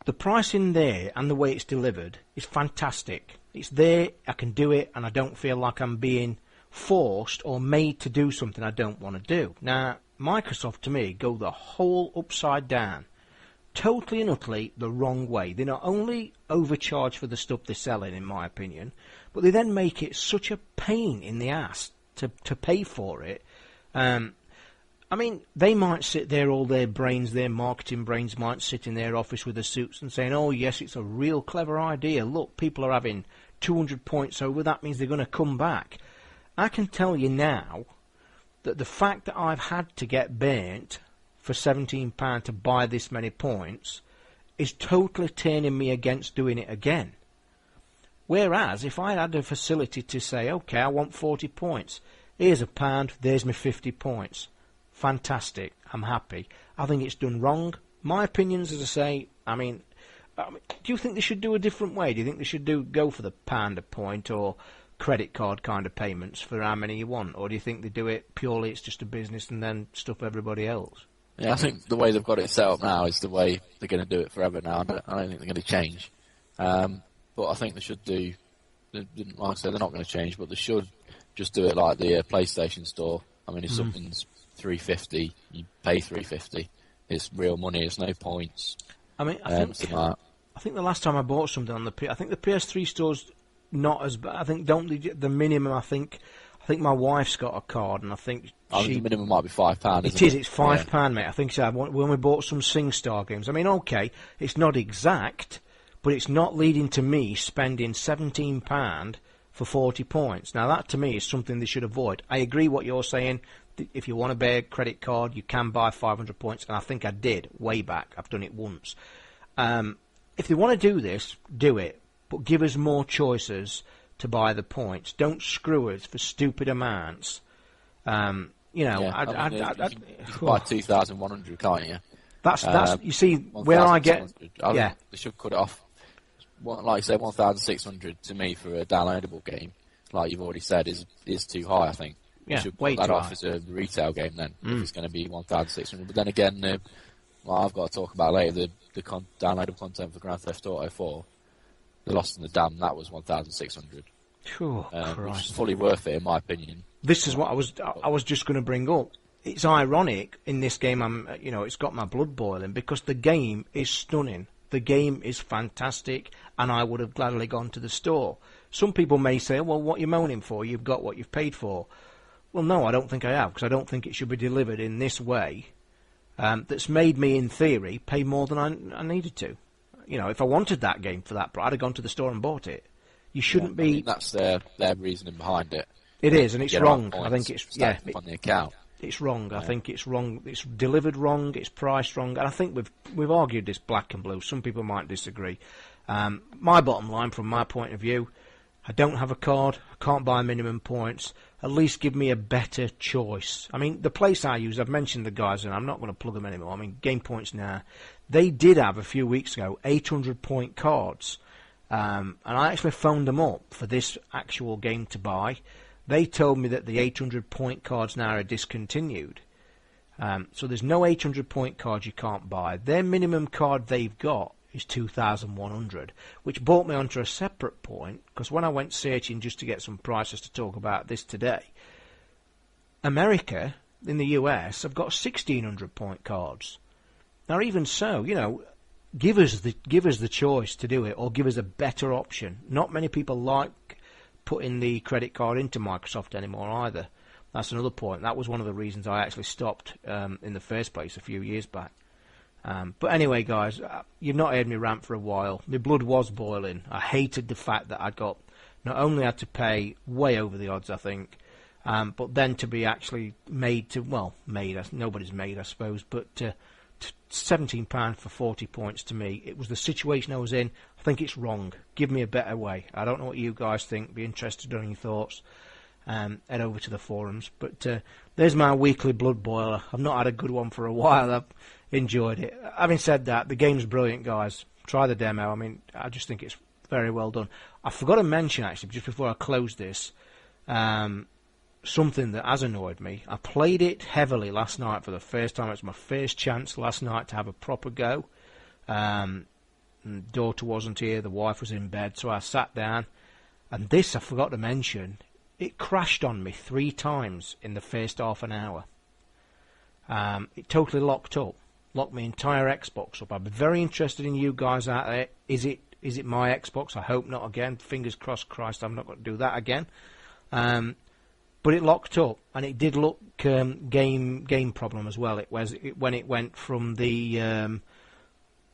the pricing there and the way it's delivered is fantastic. It's there, I can do it, and I don't feel like I'm being forced or made to do something I don't want to do. Now, Microsoft, to me, go the whole upside down. Totally and utterly the wrong way. They not only overcharge for the stuff they're selling, in my opinion, but they then make it such a pain in the ass to pay for it. I mean, they might sit there, all their brains, their marketing brains might sit in their office with their suits and saying, oh, yes, it's a real clever idea. Look, people are having 200 points over. That means they're going to come back. I can tell you now that the fact that I've had to get burnt for £17 to buy this many points is totally turning me against doing it again. Whereas, if I had a facility to say, OK, I want 40 points. Here's £1, there's my 50 points. Fantastic, I'm happy. I think it's done wrong. My opinions, as I say, I mean, do you think they should do a different way? Do you think they should go for the £1 a point or credit card kind of payments for how many you want? Or do you think they do it purely it's just a business and then stuff everybody else? Yeah, I think the way they've got it set up now is the way they're going to do it forever now. I don't think they're going to change. But I think they should do, like I said, they're not going to change, but they should just do it like the PlayStation Store. I mean, if something's $3.50, you pay $3.50. It's real money. It's no points. I mean, I think the last time I bought something on I think the PS3 store's not as bad. I think the minimum. I think my wife's got a card, and I think the minimum might be £5. It is. It's £5, mate. I think so. When we bought some SingStar games, I mean, okay, it's not exact, but it's not leading to me spending £17 for 40 points. Now that to me is something they should avoid. I agree what you're saying. If you want to buy a credit card, you can buy 500 points, and I think I did way back. I've done it once. If they want to do this, do it, but give us more choices to buy the points. Don't screw us for stupid amounts. You know, you can buy 2,100, can't you? That's you see where I get. They should cut it off. Like you said, 1,600 to me for a downloadable game, like you've already said, is too high. I think. Yeah, should put that off as a retail game then, if it's going to be 1,600. But then again, I've got to talk about later the downloadable content for Grand Theft Auto 4, The Lost in the Dam. That was 1,600, which is fully worth it in my opinion. This is what I was just going to bring up. It's ironic in this game. It's got my blood boiling because the game is stunning. The game is fantastic, and I would have gladly gone to the store. Some people may say, "Well, what are you moaning for? You've got what you've paid for." Well, no, I don't think I have, because I don't think it should be delivered in this way. That's made me, in theory, pay more than I needed to. You know, if I wanted that game for that, I'd have gone to the store and bought it. You shouldn't be. I mean, that's their reasoning behind it. It is, and it's wrong. I think it's on the account. It's wrong. Yeah. I think it's wrong. It's delivered wrong. It's priced wrong, and I think we've argued this black and blue. Some people might disagree. My bottom line, from my point of view, I don't have a card. I can't buy minimum points. At least give me a better choice. I mean, the place I use, I've mentioned the guys, and I'm not going to plug them anymore. I mean, Game Points now. They did have, a few weeks ago, 800-point cards. And I actually phoned them up for this actual game to buy. They told me that the 800-point cards now are discontinued. So there's no 800-point cards you can't buy. Their minimum card they've got is 2,100, which brought me onto a separate point, because when I went searching just to get some prices to talk about this today, America, in the US, have got 1,600-point cards. Now, even so, you know, give us the choice to do it, or give us a better option. Not many people like putting the credit card into Microsoft anymore either. That's another point. That was one of the reasons I actually stopped in the first place a few years back. But anyway, guys, you've not heard me rant for a while. My blood was boiling. I hated the fact that I got not only had to pay way over the odds, I think, but then to be actually made to, well, nobody's made, I suppose, but £17 for 40 points to me. It was the situation I was in. I think it's wrong. Give me a better way. I don't know what you guys think. Be interested in your thoughts. Head over to the forums. But there's my weekly blood boiler. I've not had a good one for a while. I've enjoyed it. Having said that, the game's brilliant, guys. Try the demo. I mean, I just think it's very well done. I forgot to mention, actually, just before I close this, something that has annoyed me. I played it heavily last night for the first time. It was my first chance last night to have a proper go. Daughter wasn't here. The wife was in bed, so I sat down. And this, I forgot to mention, it crashed on me 3 times in the first half an hour. It totally locked my entire Xbox up. I'd be very interested in you guys out there. Is it my Xbox? I hope not again. Fingers crossed, Christ, I'm not going to do that again. But it locked up, and it did look game problem as well. When it went from the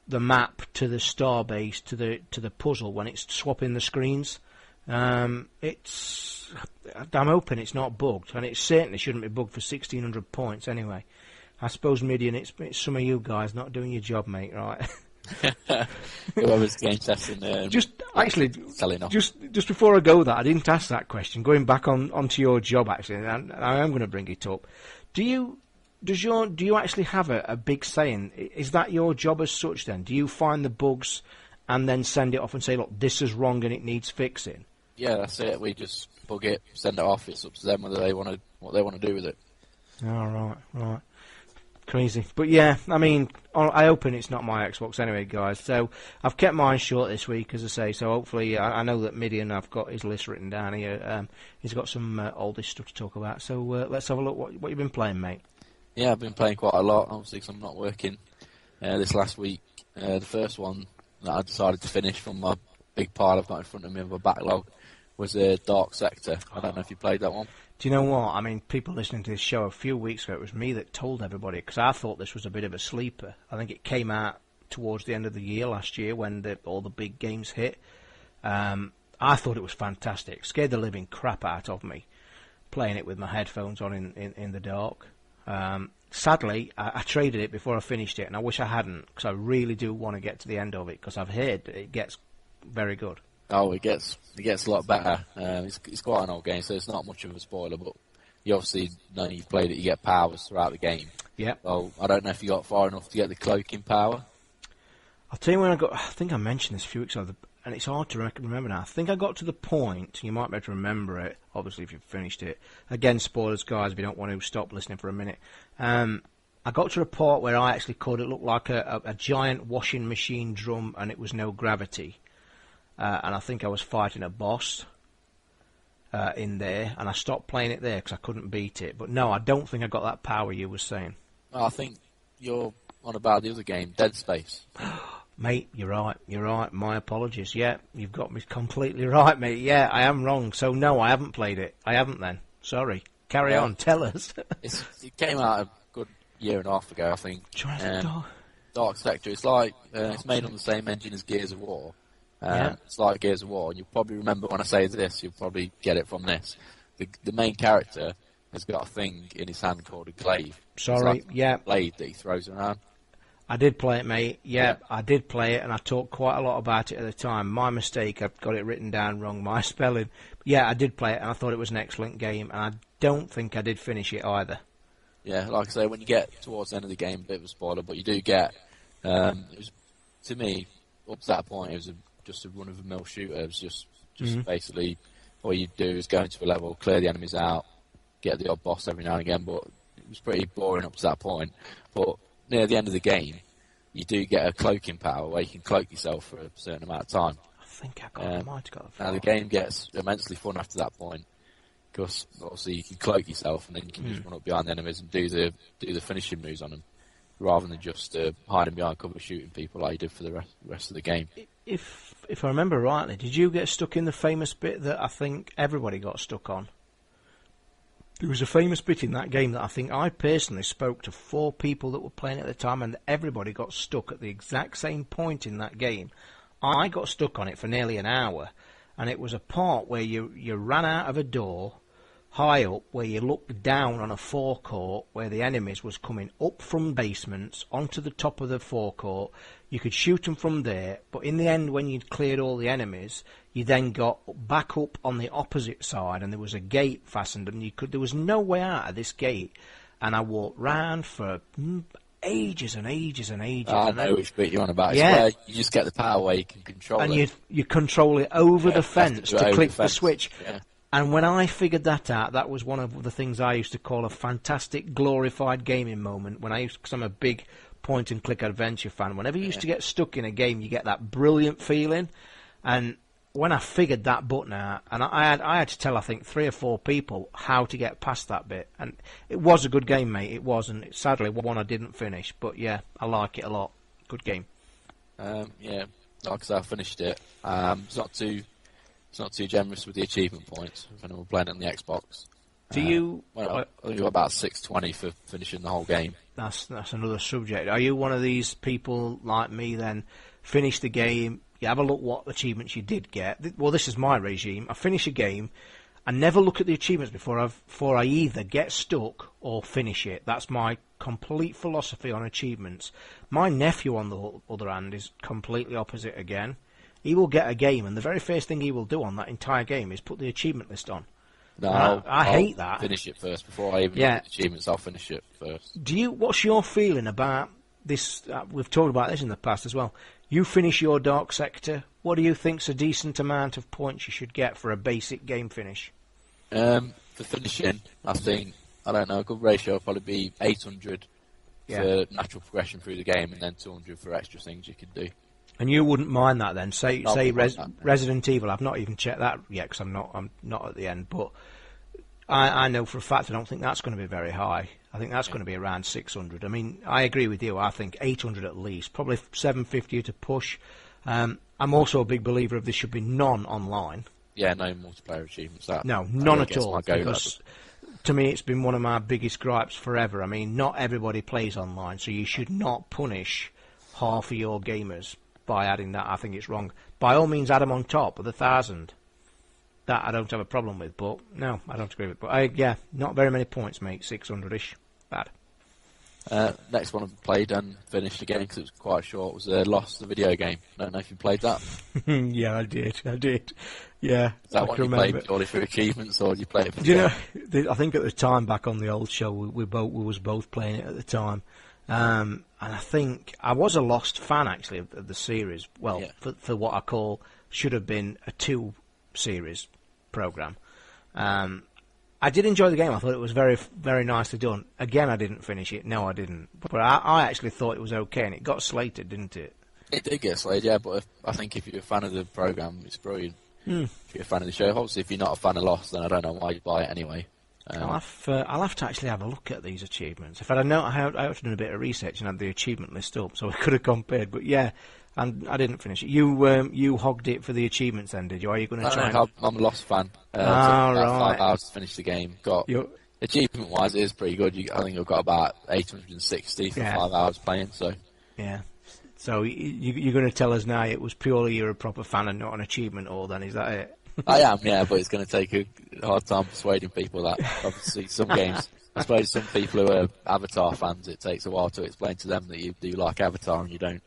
map to the star base to the puzzle, when it's swapping the screens. I'm hoping it's not bugged, and it certainly shouldn't be bugged for 1,600 points anyway. I suppose, Mideon, it's some of you guys not doing your job, mate, right? Whoever's game testing. Just before I go, I didn't ask that question. Going back onto your job, actually, and I am going to bring it up. Do you actually have a big saying? Is that your job as such? Then do you find the bugs and then send it off and say, look, this is wrong and it needs fixing? Yeah, that's it. We just bug it, send it off. It's up to them whether what they want to do with it. All right. Crazy. But yeah, I mean, I open it's not my Xbox anyway, guys. So I've kept mine short this week, as I say. So hopefully, I know that Mideon, I've got his list written down here. He's got some oldish stuff to talk about. So let's have a look. What you've been playing, mate? Yeah, I've been playing quite a lot, obviously, because I'm not working this last week. The first one that I decided to finish from my big pile I've got in front of me of a backlog was Dark Sector. I don't know if you played that one. Do you know what? I mean, people listening to this show a few weeks ago, it was me that told everybody, because I thought this was a bit of a sleeper. I think it came out towards the end of the year last year when all the big games hit. I thought it was fantastic. Scared the living crap out of me playing it with my headphones on in the dark. Sadly, I traded it before I finished it, and I wish I hadn't, because I really do want to get to the end of it, because I've heard that it gets very good. Oh, it gets a lot better. It's quite an old game, so it's not much of a spoiler, but you obviously know you've played it, you get powers throughout the game. Yeah. Well, I don't know if you got far enough to get the cloaking power. I'll tell you when I think I mentioned this a few weeks ago, and it's hard to remember now. I think I got to the point, you might be able to remember it, obviously if you've finished it. Again, spoilers, guys, if you don't want to stop listening for a minute. I got to a part where I actually called it look like a giant washing machine drum, and it was no gravity. And I think I was fighting a boss in there, and I stopped playing it there because I couldn't beat it. But no, I don't think I got that power you were saying. I think you're on about the other game, Dead Space. Mate, you're right. My apologies. Yeah, you've got me completely right, mate. Yeah, I am wrong. So no, I haven't played it. I haven't then. Sorry. Carry on. Tell us. It came out a good year and a half ago, I think. Dark Sector. It's like it's made on the same engine as Gears of War. It's like Gears of War, and you'll probably remember when I say this, you'll probably get it from this. The main character has got a thing in his hand called a glaive. Sorry, a blade that he throws around. I did play it, mate. Yeah, I did play it, and I talked quite a lot about it at the time. My mistake, I've got it written down wrong, my spelling. But yeah, I did play it, and I thought it was an excellent game, and I don't think I did finish it either. Yeah, like I say, when you get towards the end of the game, a bit of a spoiler, but you do get... it was, to me, up to that point, it was just a run-of-the-mill shooter. It was just basically all you do is go into a level, clear the enemies out, get the odd boss every now and again, but it was pretty boring up to that point. But near the end of the game, you do get a cloaking power where you can cloak yourself for a certain amount of time. I think I might have got it. Now the game gets immensely fun after that point, because obviously you can cloak yourself and then you can just run up behind the enemies and do the finishing moves on them. rather than just hiding behind cover shooting people like you did for the rest of the game. If I remember rightly, did you get stuck in the famous bit that I think everybody got stuck on? There was a famous bit in that game that I think I personally spoke to 4 people that were playing at the time, and everybody got stuck at the exact same point in that game. I got stuck on it for nearly an hour, and it was a part where you ran out of a door high up where you looked down on a forecourt where the enemies was coming up from basements onto the top of the forecourt. You could shoot them from there, but in the end, when you'd cleared all the enemies, you then got back up on the opposite side, and there was a gate fastened, and there was no way out of this gate. And I walked round for ages and ages and ages. I know which bit you're on about. Yeah. It's where you just get the power where you can control it. And you control it over the fence to click the switch. Yeah. And when I figured that out, that was one of the things I used to call a fantastic glorified gaming moment. Because I'm a big point-and-click adventure fan. Whenever you used to get stuck in a game, you get that brilliant feeling. And when I figured that button out, and I had to tell, I think, 3 or 4 people how to get past that bit. And it was a good game, mate. It was, and sadly, one I didn't finish. But yeah, I like it a lot. Good game. Yeah, like I said, I finished it. It's not too generous with the achievement points when we're playing on the Xbox. Do you? I think you got about 620 for finishing the whole game. That's another subject. Are you one of these people like me then? Finish the game, you have a look what achievements you did get. Well, this is my regime. I finish a game, I never look at the achievements before I either get stuck or finish it. That's my complete philosophy on achievements. My nephew, on the other hand, is completely opposite again. He will get a game, and the very first thing he will do on that entire game is put the achievement list on. No, I hate that. Finish it first before I even look at the achievements. I'll finish it first. What's your feeling about this? We've talked about this in the past as well. You finish your Dark Sector. What do you think's a decent amount of points you should get for a basic game finish? For finishing, I think, I don't know, a good ratio will probably be 800 for natural progression through the game, and then 200 for extra things you can do. And you wouldn't mind that then? Say Resident Evil. I've not even checked that yet because I'm not at the end. But I know for a fact I don't think that's going to be very high. I think that's going to be around 600. I mean, I agree with you. I think 800 at least, probably 750 to push. I'm also a big believer of this should be non-online. Yeah, no multiplayer achievements. No, none at all. Because to me, it's been one of my biggest gripes forever. I mean, not everybody plays online, so you should not punish half of your gamers by adding that. I think it's wrong. By all means, add them on top of the 1,000. That I don't have a problem with, but no, I don't agree with it. But not very many points, mate. 600-ish. Bad. Next one I played and finished again because it was quite short was Lost, the video game. I don't know if you played that. Yeah, I did. Yeah. Is that what you played purely for achievements, or did you play it for I think at the time, back on the old show, we was both playing it at the time. And I think I was a Lost fan, actually, of the series. Well, for what I call should have been a 2-series program. I did enjoy the game. I thought it was very, very nicely done. Again, I didn't finish it. No, I didn't. But I actually thought it was okay, and it got slated, didn't it? It did get slated, yeah, but I think if you're a fan of the program, it's brilliant. If you're a fan of the show, obviously, if you're not a fan of Lost, then I don't know why you buy it anyway. I'll have to actually have a look at these achievements. If I'd known, I had done a bit of research and had the achievement list up, so I could have compared. But yeah, and I didn't finish it. You hogged it for the achievements, then, did you? Are you going to try? I'm a Lost fan. Took right. 5 hours to finish the game. Achievement-wise, it is pretty good. I think I've got about 860 for 5 hours playing. So yeah. So you're going to tell us now it was purely you're a proper fan and not an achievement, or then is that it? I am, yeah, but it's going to take a hard time persuading people that obviously some games, I suppose some people who are Avatar fans, it takes a while to explain to them that you do like Avatar and you don't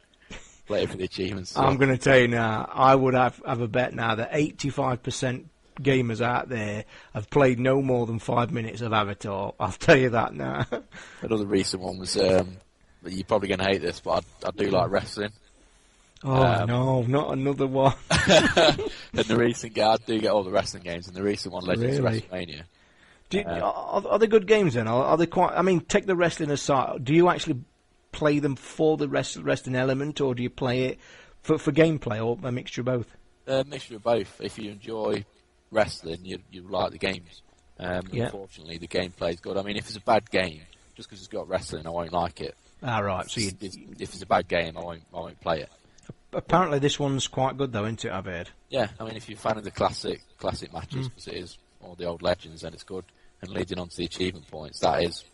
play it for the achievements. So. I'm going to tell you now, I would have a bet now that 85% gamers out there have played no more than 5 minutes of Avatar. I'll tell you that now. Another recent one was, you're probably going to hate this, but I do like wrestling. Oh, no, not another one. And the recent game, I do get all the wrestling games, and the recent one, Legends of WrestleMania. Are they good games then? Are they quite? I mean, take the wrestling aside. Do you actually play them for the wrestling element, or do you play it for gameplay, or a mixture of both? A mixture of both. If you enjoy wrestling, you like the games. Unfortunately, the gameplay is good. I mean, if it's a bad game, just because it's got wrestling, I won't like it. Ah, right. So if it's a bad game, I won't play it. Apparently this one's quite good though, isn't it, I've heard? Yeah, I mean, if you're a fan of the classic matches, because it is, or the old legends, then it's good. And leading on to the achievement points, that is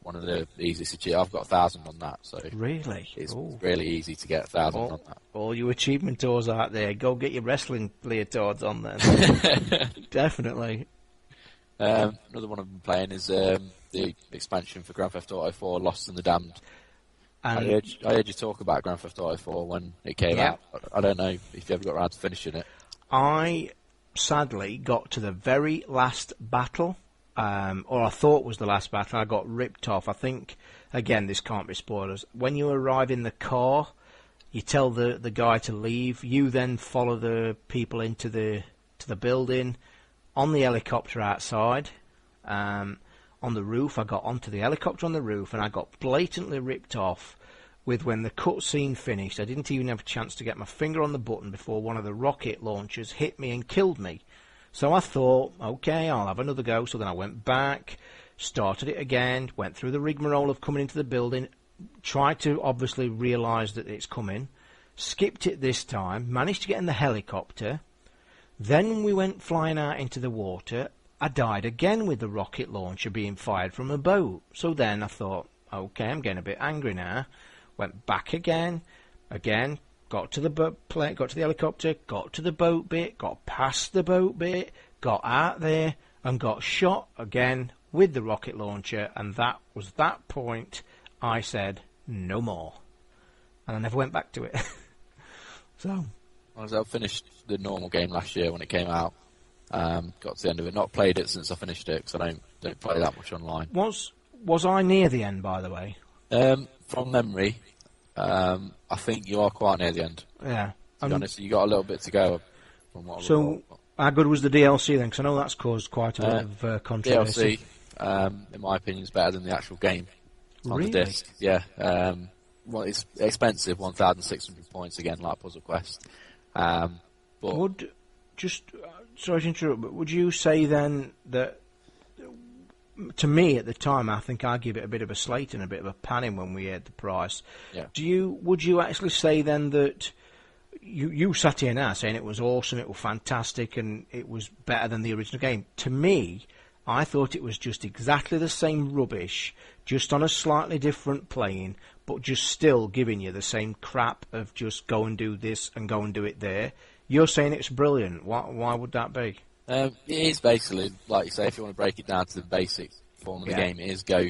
one of the easiest achievements. I've got 1,000 on that, so really, it's really easy to get 1,000 on that. All you achievement tours out there, go get your wrestling leotards on then. Definitely. Another one I've been playing is the expansion for Grand Theft Auto 4, Lost and the Damned. And I heard you talk about Grand Theft Auto 4 when it came out. I don't know if you ever got around to finishing it. I sadly got to the very last battle, or I thought was the last battle. I got ripped off. I think, again, this can't be spoilers. When you arrive in the car, you tell the guy to leave. You then follow the people into the building. On the helicopter outside, on the roof, I got onto the helicopter on the roof, and I got blatantly ripped off with when the cutscene finished. I didn't even have a chance to get my finger on the button before one of the rocket launchers hit me and killed me. So I thought, okay, I'll have another go. So then I went back, started it again, went through the rigmarole of coming into the building, tried to obviously realise that it's coming, skipped it this time, managed to get in the helicopter. Then we went flying out into the water. I died again with the rocket launcher being fired from a boat. So then I thought, okay, I'm getting a bit angry now. Went back again, got to the got to the helicopter, got to the boat bit, got past the boat bit, got out there, and got shot again with the rocket launcher. And that was that point I said, no more. And I never went back to it. So I finished the normal game last year when it came out. Got to the end of it. Not played it since I finished it because I don't play that much online. Was I near the end, by the way? From memory, I think you are quite near the end. Yeah. To be honest, you got a little bit to go. From what so, how good was the DLC then? Because I know that's caused quite a bit of controversy. DLC, in my opinion, is better than the actual game on really? the disc. Yeah. Well, it's expensive, 1,600 points again, like Puzzle Quest. But sorry to interrupt, but would you say then that, to me at the time, I think I give it a bit of a slate and a bit of a panning when we heard the price. Yeah. Would you actually say then that you sat here now saying it was awesome, it was fantastic, and it was better than the original game? To me, I thought it was just exactly the same rubbish, just on a slightly different plane, but just still giving you the same crap of just go and do this and go and do it there. You're saying it's brilliant. Why would that be? It is basically, like you say, if you want to break it down to the basic form of the game, it is go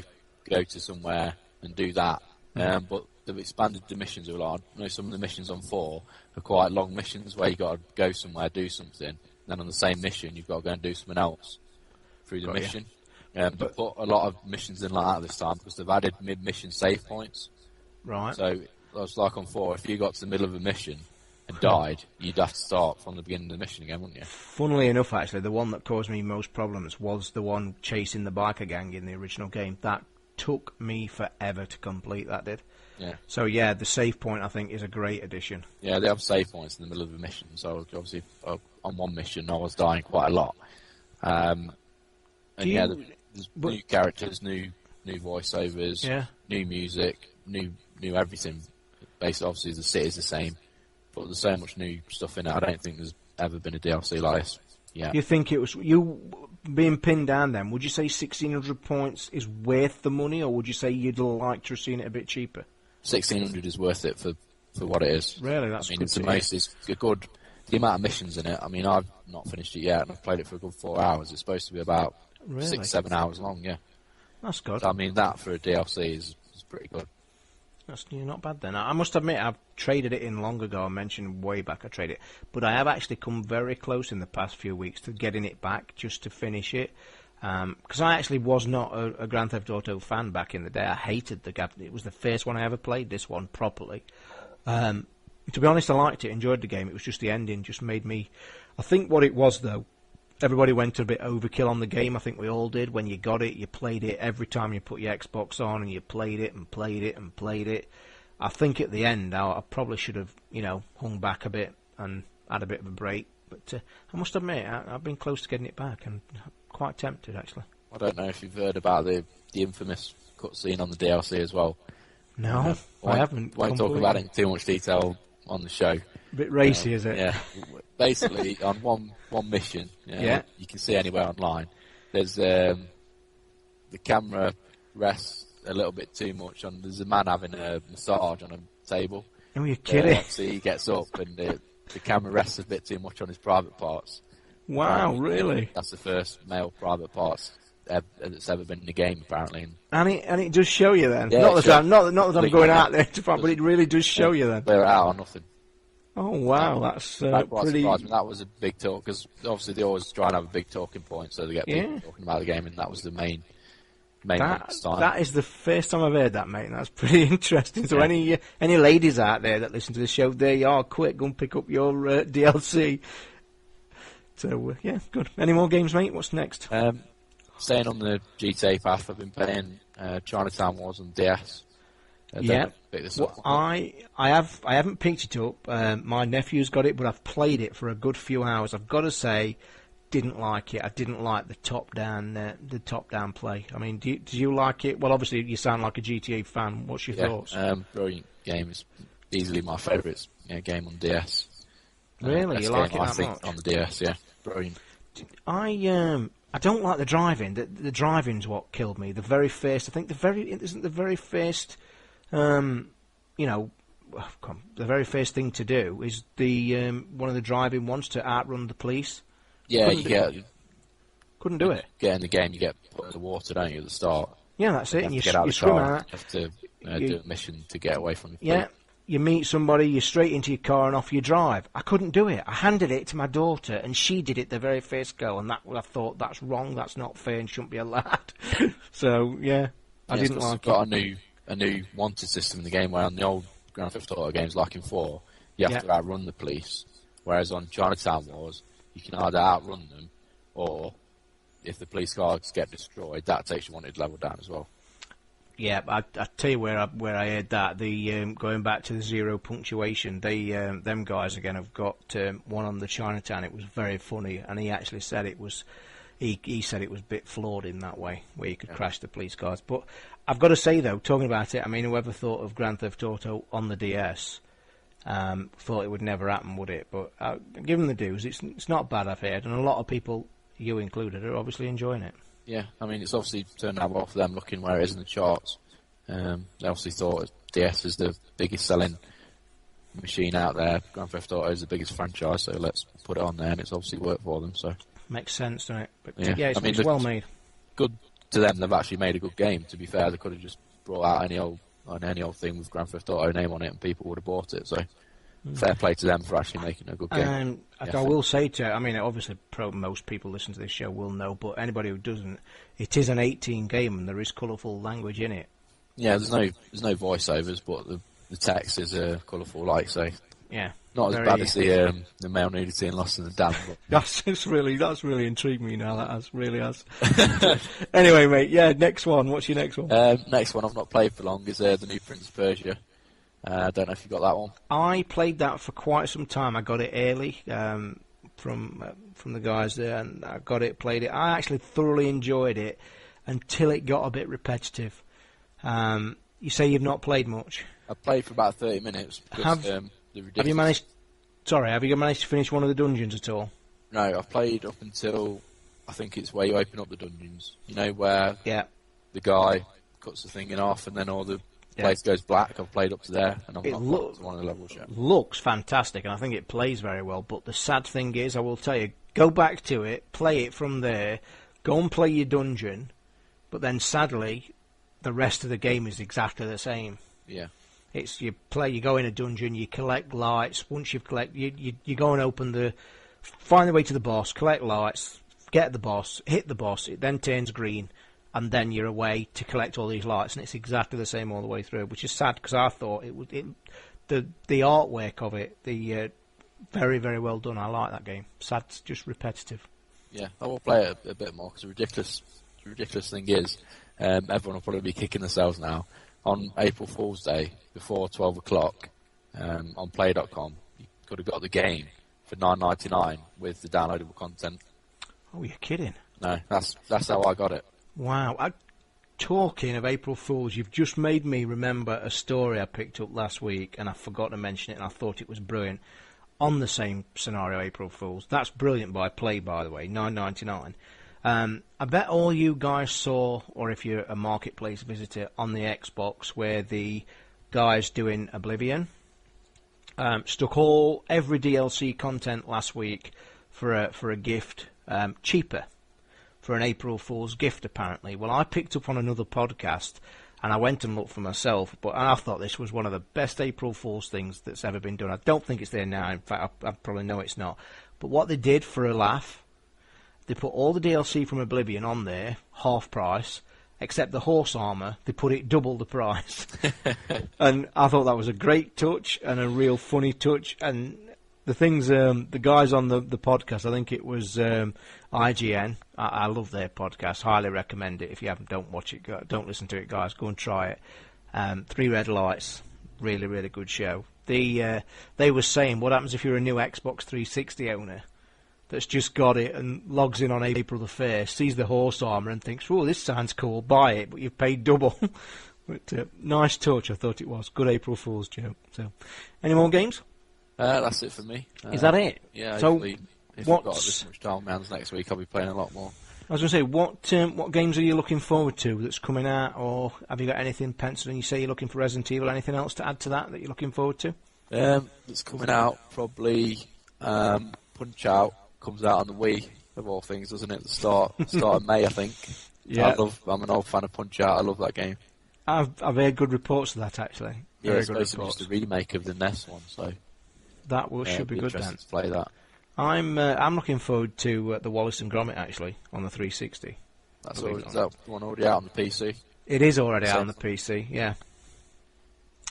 to somewhere and do that. But they've expanded the missions a lot. I know some of the missions on 4 are quite long missions where you've got to go somewhere, do something. Then on the same mission, you've got to go and do something else through the mission. They put a lot of missions in like that this time because they've added mid-mission save points. Right. So, it's like on 4, if you got to the middle of a mission and died, you'd have to start from the beginning of the mission again, wouldn't you? Funnily enough, actually, the one that caused me most problems was the one chasing the biker gang in the original game. That took me forever to complete, that did. Yeah. So, yeah, the save point, I think, is a great addition. Yeah, they have save points in the middle of a mission. So, obviously, on one mission, I was dying quite a lot. There's new characters, new voiceovers, new music, new everything. Basically, obviously, the city's the same. But there's so much new stuff in it. I don't think there's ever been a DLC like this. Yeah. You think it was you being pinned down? Then would you say 1,600 points is worth the money, or would you say you'd like to have seen it a bit cheaper? 1,600 is worth it for what it is. Really, that's. I mean, good it's the most. It's a good. The amount of missions in it. I mean, I've not finished it yet, and I've played it for a good 4 hours. It's supposed to be about 6-7 hours long. Yeah. That's good. So, I mean, that for a DLC is pretty good. That's not bad then. I must admit, I've traded it in long ago. I mentioned way back I traded it. But I have actually come very close in the past few weeks to getting it back just to finish it. Because I actually was not a Grand Theft Auto fan back in the day. I hated the game. It was the first one I ever played, this one, properly. To be honest, I liked it, enjoyed the game. It was just the ending just made me... I think what it was, though, everybody went a bit overkill on the game. I think we all did. When you got it, you played it every time you put your Xbox on, and you played it and played it and played it. I think at the end, I probably should have, hung back a bit and had a bit of a break. But I must admit, I've been close to getting it back, and I'm quite tempted, actually. I don't know if you've heard about the infamous cutscene on the DLC as well, No, I haven't. Won't talk about it in too much detail on the show. A bit racy, is it? Yeah. Basically, on one mission, you can see anywhere online, there's the camera rests a little bit too much on. There's a man having a massage on a table. Oh, you're kidding. So he gets up and the camera rests a bit too much on his private parts. Wow, really? That's the first male private parts that's ever been in the game, apparently. And it does show you then. Yeah, not that I'm going out there to find, but it really does show you then. Clear it out or nothing. Oh wow, that's pretty. Surprised me. That was a big talk because obviously they always try and have a big talking point, so they get people talking about the game, and that was the main. That is the first time I've heard that, mate. That's pretty interesting. So any ladies out there that listen to the show, there you are. Quick, go and pick up your DLC. So yeah, good. Any more games, mate? What's next? Staying on the GTA path, I've been playing Chinatown Wars on DS. I haven't picked it up. My nephew's got it, but I've played it for a good few hours. I've got to say, didn't like it. I didn't like the top down play. I mean, do you like it? Well, obviously you sound like a GTA fan. What's your thoughts? Brilliant game. It's easily my favourite game on DS. Really, you like it that much? On the DS, yeah, brilliant. I don't like the driving. The driving's what killed me. The very first, I think the very first, the very first thing to do is the one of the driving ones to outrun the police. Yeah, couldn't do it. Get in the game, you get put in the water, don't you, at the start? Yeah, that's it. And you swim out. You have to do a mission to get away from the police. Yeah. You meet somebody, you're straight into your car and off you drive. I couldn't do it. I handed it to my daughter, and she did it the very first go, and I thought, that's wrong, that's not fair, and shouldn't be allowed. So, yeah, I didn't like it. Got a new wanted system in the game, where on the old Grand Theft Auto games, like in 4, you have to outrun the police, whereas on Chinatown Wars, you can either outrun them, or if the police cars get destroyed, that takes your wanted level down as well. Yeah, I tell you where I heard that. The going back to the zero punctuation, them guys again have got one on the Chinatown. It was very funny, and he actually said it was. He said it was a bit flawed in that way, where you could crash the police cars. But I've got to say though, talking about it, I mean, whoever thought of Grand Theft Auto on the DS thought it would never happen, would it? But give them the dues. It's not bad, I've heard, and a lot of people, you included, are obviously enjoying it. Yeah, I mean, it's obviously turned out well for them looking where it is in the charts. They obviously thought DS is the biggest selling machine out there. Grand Theft Auto is the biggest franchise, so let's put it on there, and it's obviously worked for them. So makes sense, doesn't it? But it's well made. Good to them. They've actually made a good game. To be fair, they could have just brought out any old thing with Grand Theft Auto name on it, and people would have bought it. So fair play to them for actually making a good game. I will say to I mean, obviously, most people listen to this show will know, but anybody who doesn't, it is an 18 game, and there is colourful language in it. Yeah, there's no voiceovers, but the text is colourful, like say. Yeah. Not as bad as the male nudity in Lost in the Dam. That's really intrigued me now. That really has. Anyway, mate. Yeah, next one. What's your next one? Next one I've not played for long is the new Prince of Persia. I don't know if you got that one. I played that for quite some time. I got it early from the guys there, and I got it, played it. I actually thoroughly enjoyed it until it got a bit repetitive. You say you've not played much? I played for about 30 minutes. Because, have you managed to finish one of the dungeons at all? No, I've played up until I think it's where you open up the dungeons. You know, where the guy cuts the thing in half and then all the place goes black. I've played up to there, and I'm not up to one of the levels yet. Looks fantastic, and I think it plays very well. But the sad thing is, I will tell you, go back to it, play it from there, go and play your dungeon, but then sadly, the rest of the game is exactly the same. Yeah. It's you go in a dungeon, you collect lights. Once you've collected, you go and find the way to the boss, collect lights, get the boss, hit the boss. It then turns green, and then you're away to collect all these lights, and it's exactly the same all the way through, which is sad because I thought the artwork of it, very, very well done. I like that game. Sad, it's just repetitive. Yeah, I will play it a bit more because the ridiculous thing is, everyone will probably be kicking themselves now. On April Fool's Day, before 12 o'clock, on Play.com, you could have got the game for $9.99 with the downloadable content. Oh, you're kidding? No, that's how I got it. Wow. talking of April Fools, you've just made me remember a story I picked up last week, and I forgot to mention it, and I thought it was brilliant. On the same scenario, April Fools. That's brilliant by Play, by the way, $9.99. I bet all you guys saw, or if you're a marketplace visitor on the Xbox, where the guys doing Oblivion stuck every DLC content last week for a gift, cheaper, for an April Fool's gift apparently. Well, I picked up on another podcast and I went and looked for myself, but I thought this was one of the best April Fool's things that's ever been done. I don't think it's there now. In fact, I probably know it's not. But what they did for a laugh, they put all the DLC from Oblivion on there, half price, except the horse armour, they put it double the price. And I thought that was a great touch and a real funny touch. And the things, the guys on the podcast, I think it was IGN. I love their podcast. Highly recommend it. If you haven't, don't watch it. Don't listen to it, guys. Go and try it. Three Red Lights. Really, really good show. They were saying, what happens if you're a new Xbox 360 owner that's just got it and logs in on April the 1st, sees the horse armour and thinks, oh, this sounds cool, buy it, but you've paid double. But nice touch, I thought it was. Good April Fool's joke. So, any more games? That's it for me. Is that it? Yeah, so hopefully, if I've got this much time hands next week, I'll be playing a lot more. I was going to say, what games are you looking forward to that's coming out, or have you got anything penciled in? You say you're looking for Resident Evil. Anything else to add to that you're looking forward to? That's coming out, probably Punch-Out! Comes out on the Wii, of all things, doesn't it? The start of May, I think. Yeah. I'm an old fan of Punch-Out!. I love that game. I've heard good reports of that, actually. Yeah, Very it's good basically reports. just a remake of the NES one, so that should be good then. To play that. I'm looking forward to the Wallace and Gromit, actually, on the 360. Is that one already out on the PC? It is already out on the PC, yeah.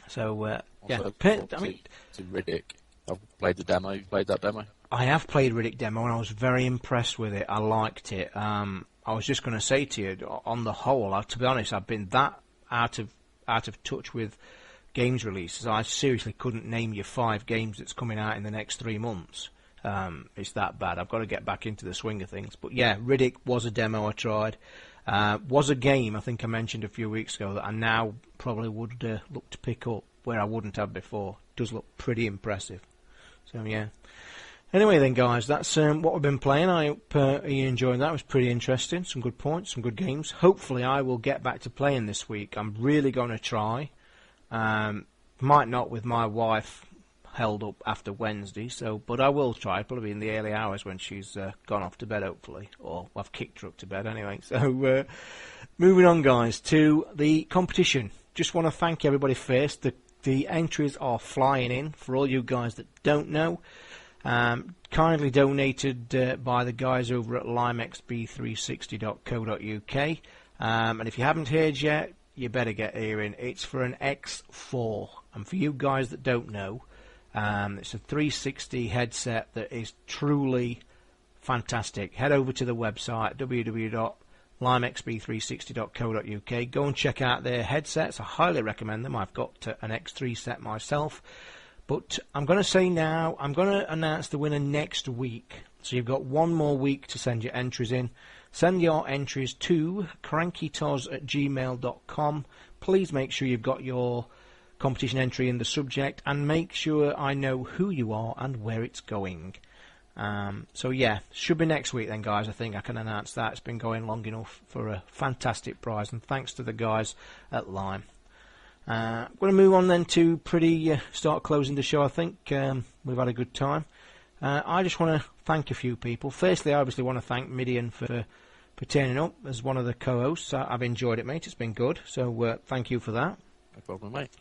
So, yeah. To Riddick. I've played the demo. You've played that demo? I have played Riddick demo and I was very impressed with it. I liked it. I was just going to say to you, on the whole, to be honest, I've been that out of touch with games releases. I seriously couldn't name you 5 games that's coming out in the next 3 months. It's that bad. I've got to get back into the swing of things. But yeah, Riddick was a demo I tried. Was a game I think I mentioned a few weeks ago that I now probably would look to pick up where I wouldn't have before. Does look pretty impressive. So yeah. Anyway then, guys, that's what we've been playing. I hope you enjoyed that. It was pretty interesting. Some good points, some good games. Hopefully I will get back to playing this week. I'm really going to try. Might not with my wife held up after Wednesday, but I will try. Probably in the early hours when she's gone off to bed, hopefully. Or I've kicked her up to bed anyway. So moving on, guys, to the competition. Just want to thank everybody first. The entries are flying in. For all you guys that don't know, kindly donated by the guys over at limexb360.co.uk. And if you haven't heard yet, you better get hearing. It's for an X4. And for you guys that don't know, it's a 360 headset that is truly fantastic. Head over to the website, www.limexb360.co.uk. Go and check out their headsets. I highly recommend them. I've got an X3 set myself. But I'm going to say now, I'm going to announce the winner next week. So you've got one more week to send your entries in. Send your entries to crankytoz@gmail.com. Please make sure you've got your competition entry in the subject, and make sure I know who you are and where it's going. So yeah, should be next week then, guys. I think I can announce that. It's been going long enough for a fantastic prize, and thanks to the guys at Lime. I'm going to move on then to start closing the show, I think. We've had a good time. I just want to thank a few people. Firstly, I obviously want to thank Mideon for turning up as one of the co-hosts. I've enjoyed it, mate. It's been good. So thank you for that. No problem, mate.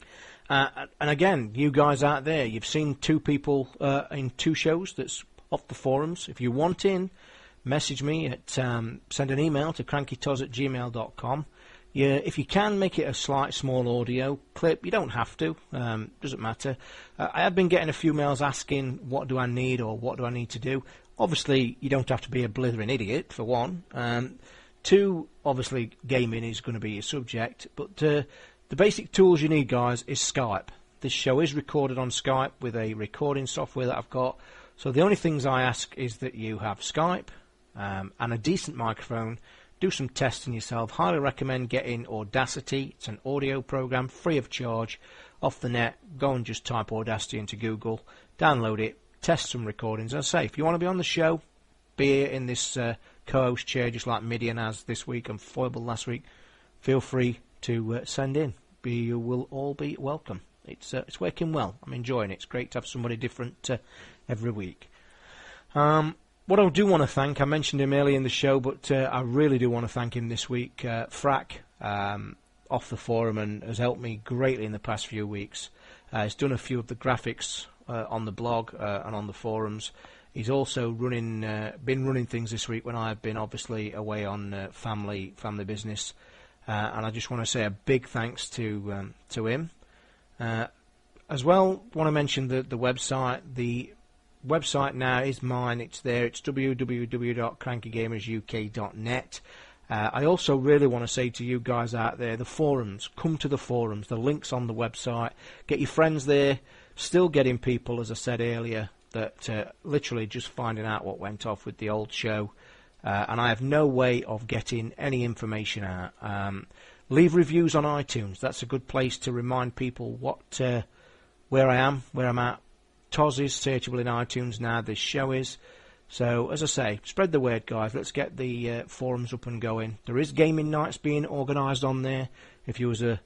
And again, you guys out there, you've seen 2 people in 2 shows that's off the forums. If you want in, message me at send an email to crankytoz@gmail.com. If you can, make it a small audio clip. You don't have to. Doesn't matter. I have been getting a few mails asking, what do I need or what do I need to do? Obviously, you don't have to be a blithering idiot, for one. 2, obviously, gaming is going to be your subject. But the basic tools you need, guys, is Skype. This show is recorded on Skype with a recording software that I've got. So the only things I ask is that you have Skype and a decent microphone do some testing yourself. Highly recommend getting Audacity. It's an audio program free of charge off the net. Go and just type Audacity into Google, download it, test some recordings. As I say, if you want to be on the show, be here in this co-host chair just like Mideon has this week and Foyble last week, feel free to send in. You will all be welcome. It's working well. I'm enjoying it. It's great to have somebody different every week. What I do want to thank, I mentioned him earlier in the show, but I really do want to thank him this week. Frack, off the forum, and has helped me greatly in the past few weeks. He's done a few of the graphics on the blog and on the forums. He's also been running things this week when I've been obviously away on family business. And I just want to say a big thanks to him. As well, want to mention the website. The website now is mine. It's there. It's www.crankygamersuk.net. I also really want to say to you guys out there, the forums, come to the forums. The link's on the website. Get your friends there. Still getting people, as I said earlier, that literally just finding out what went off with the old show. And I have no way of getting any information out. Leave reviews on iTunes. That's a good place to remind people where I am, where I'm at. Toz is searchable in iTunes now. This show is. So, as I say, spread the word, guys. Let's get the forums up and going. There is gaming nights being organised on there. If you was a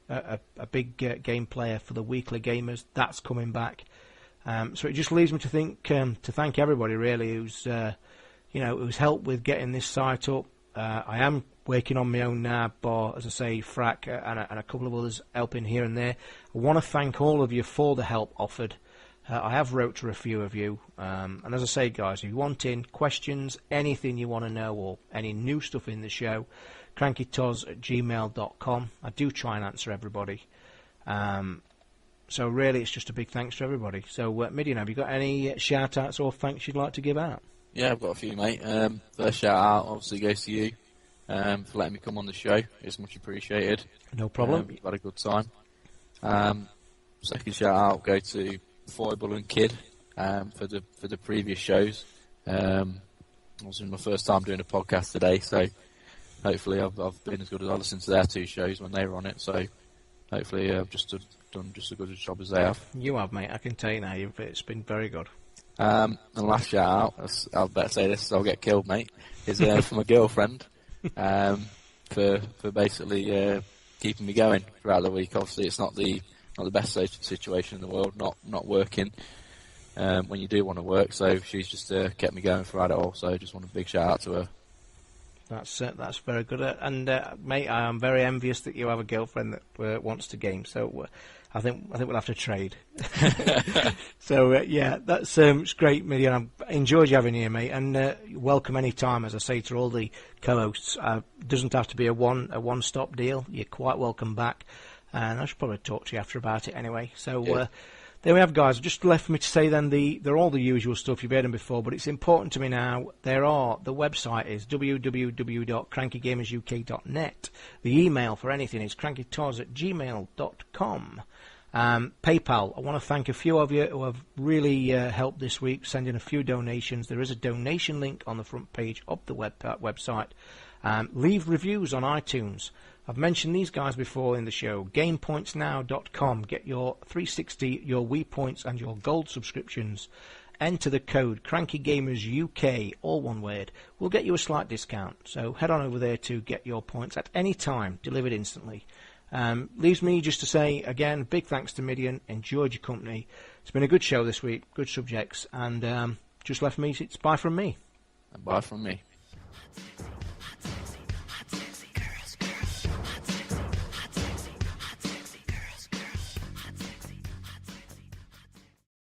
big game player for the weekly gamers, that's coming back. So it just leaves me to thank everybody really who's who's helped with getting this site up. I am working on my own now, bar, as I say, Frack and a couple of others helping here and there. I want to thank all of you for the help offered. I have wrote to a few of you, and as I say, guys, if you want in questions, anything you want to know, or any new stuff in the show, crankytoz@gmail.com. I do try and answer everybody. So really, it's just a big thanks to everybody. So, Mideon, have you got any shout-outs or thanks you'd like to give out? Yeah, I've got a few, mate. First shout-out obviously goes to you for letting me come on the show. It's much appreciated. No problem. You've had a good time. Second shout-out go to Foyble and Kid for the previous shows. It was my first time doing a podcast today, so hopefully I've been as good as I listened to their two shows when they were on it. So hopefully I've done just as good a job as they have. You have, mate. I can tell you now. It's been very good. And last shout out, I'll better say this, so I'll get killed, mate. Is for my girlfriend for basically keeping me going throughout the week. Obviously, it's not the best situation in the world, not working when you do want to work. So she's just kept me going throughout it all. So I just want a big shout out to her. That's very good. And mate, I am very envious that you have a girlfriend that wants to game. So I think we'll have to trade. So yeah, that's it's great, Mideon. I enjoyed you having you here, mate, and welcome any time. As I say to all the co-hosts, it doesn't have to be a one-stop deal. You're quite welcome back. And I should probably talk to you after about it anyway. So yeah. There we have, guys. Just left me to say then they're all the usual stuff. You've heard them before, but it's important to me now. The website is www.crankygamersuk.net. The email for anything is crankytoz@gmail.com. PayPal. I want to thank a few of you who have really helped this week, sending a few donations. There is a donation link on the front page of the website. Leave reviews on iTunes. I've mentioned these guys before in the show. GamePointsNow.com. Get your 360, your Wii Points, and your Gold subscriptions. Enter the code Cranky Gamers UK, all one word. We'll get you a slight discount. So head on over there to get your points at any time, delivered instantly. Leaves me just to say again, big thanks to Mideon. Enjoyed your company. It's been a good show this week, good subjects, and just left me. It's bye from me. And bye from me.